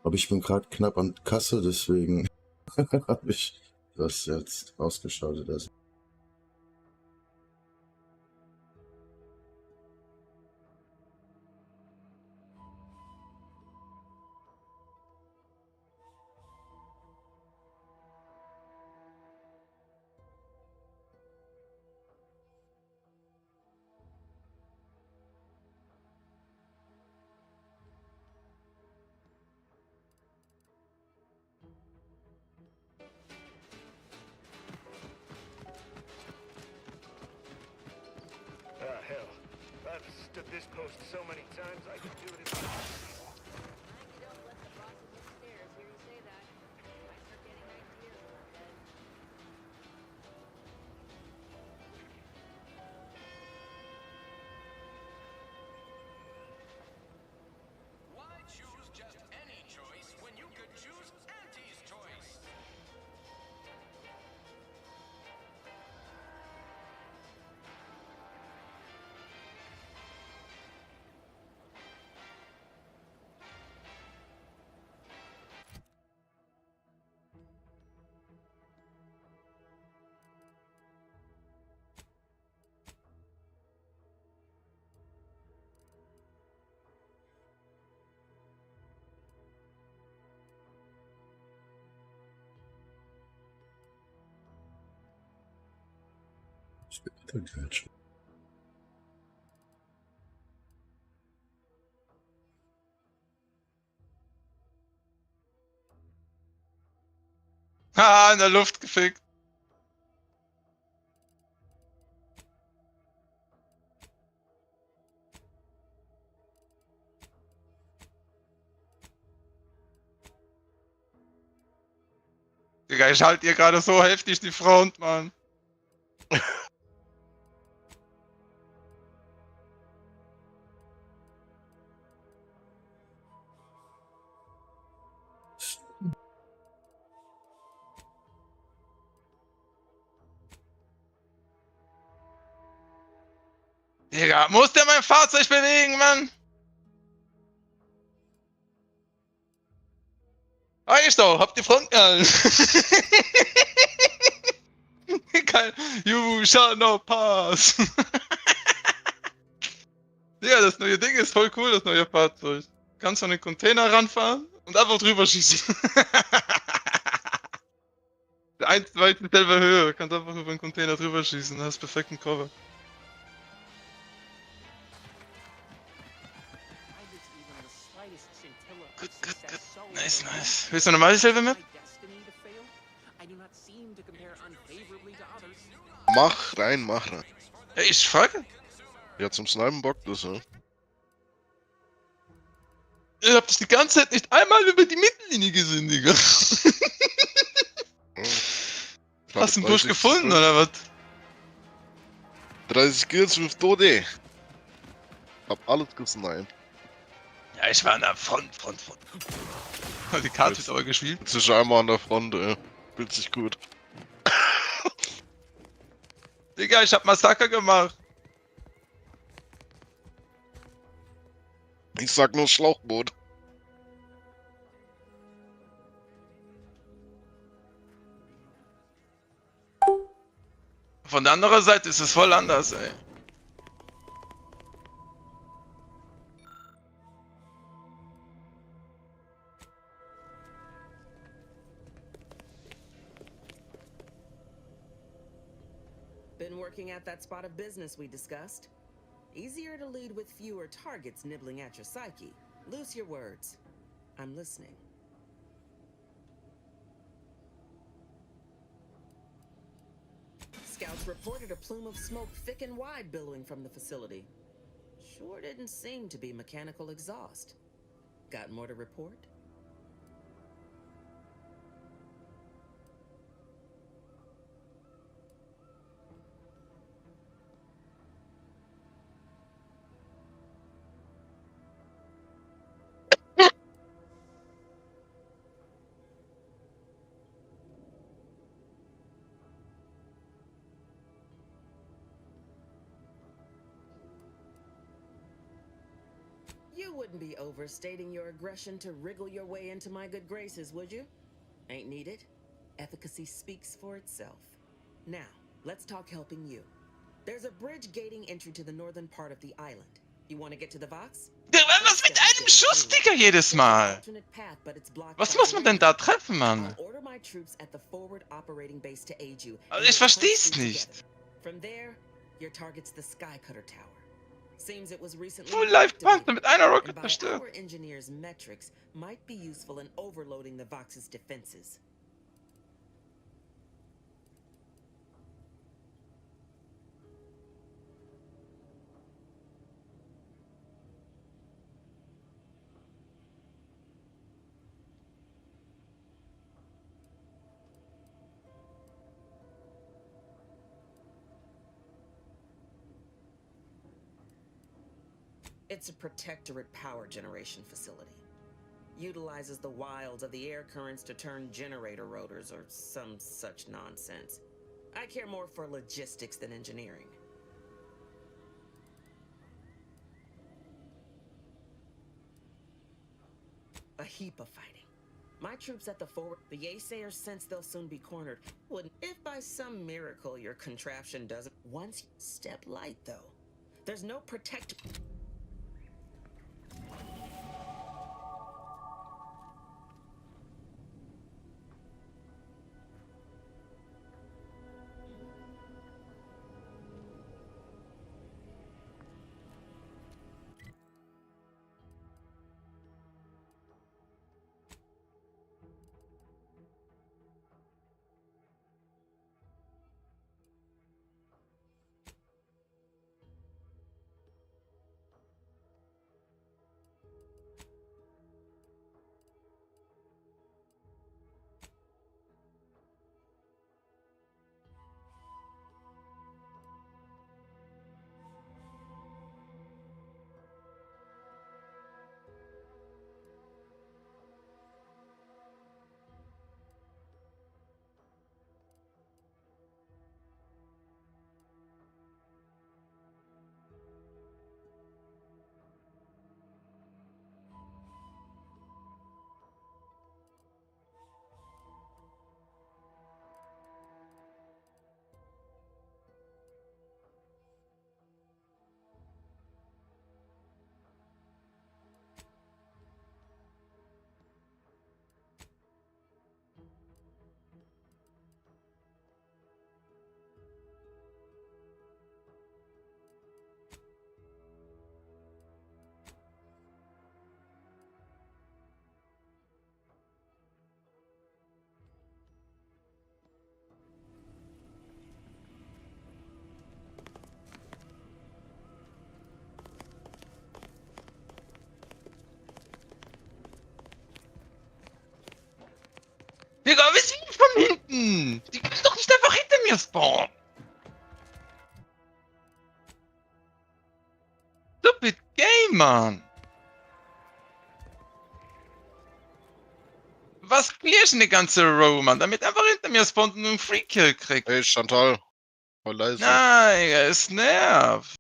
Aber ich bin gerade knapp an Kasse, deswegen habe ich das jetzt ausgeschaltet. Also. Hell. I've stood this post so many times I could do it in Why choose just any choice when you could choose Auntie's choice? Doppelquetschen. Ah, in der Luft gefickt. Digga, ich halte hier gerade so heftig die Front, Mann. Digga, muss der mein Fahrzeug bewegen, Mann? Reicht doch, habt ihr Front gehalten. Geil. You shall not pass. Digga, das neue Ding ist voll cool, das neue Fahrzeug. Kannst du an den Container ranfahren und einfach drüber schießen. Der 1, 2 in selber Höhe, kannst einfach über den Container drüber schießen, hast perfekten Cover. Gut, gut, gut. Nice, nice. Willst du eine normale Silber mit? Mach rein, mach rein. Ey, ich frage. Ja, zum Snipen bockt das, ja. Ich hab das die ganze Zeit nicht einmal über die Mittellinie gesehen, Digga. Hast du einen Busch gefunden, oder was? 30 Kills, 5 Tote. Hab alles gesniped. Ja, ich war an der Front. Die Karte wird aber gespielt. Jetzt ist er einmal an der Front, ey. Fühlt sich gut. Digga, ich hab Massaker gemacht. Ich sag nur Schlauchboot. Von der anderen Seite ist es voll anders, ey. Been working at that spot of business we discussed? Easier to lead with fewer targets nibbling at your psyche. Loose your words. I'm listening. Scouts reported a plume of smoke thick and wide billowing from the facility. Sure didn't seem to be mechanical exhaust. Got more to report? You wouldn't be overstating your aggression to wriggle your way into my good graces, would you? Ain't needed. Efficacy speaks for itself. Now, let's talk helping you. There's a bridge gating entry to the northern part of the island. You want to get to the Vox? Was mit einem Schuss, Digga, jedes Mal? Was muss man denn da treffen, Mann? Order my troops at the forward operating base to aid you. Also ich versteh's nicht. From there, your target's the Skycutter Tower. Seems it was recently Full Life Panther mit einer Rocket and by zerstört. our engineers' metrics might be useful in overloading the Vox's defenses. It's a Protectorate power generation facility. Utilizes the wilds of the air currents to turn generator rotors or some such nonsense. I care more for logistics than engineering. A heap of fighting. My troops at the forward, the Yaysayers sense they'll soon be cornered. Wouldn't if by some miracle your contraption doesn't. Once step light though. There's no protect. Die können doch nicht einfach hinter mir spawnen. Stupid Game, Mann. Was clear ich eine ganze Row, Mann, damit einfach hinter mir spawnt und einen Free-Kill kriegt? Hey, Chantal. Voll leise. Nein, es nervt.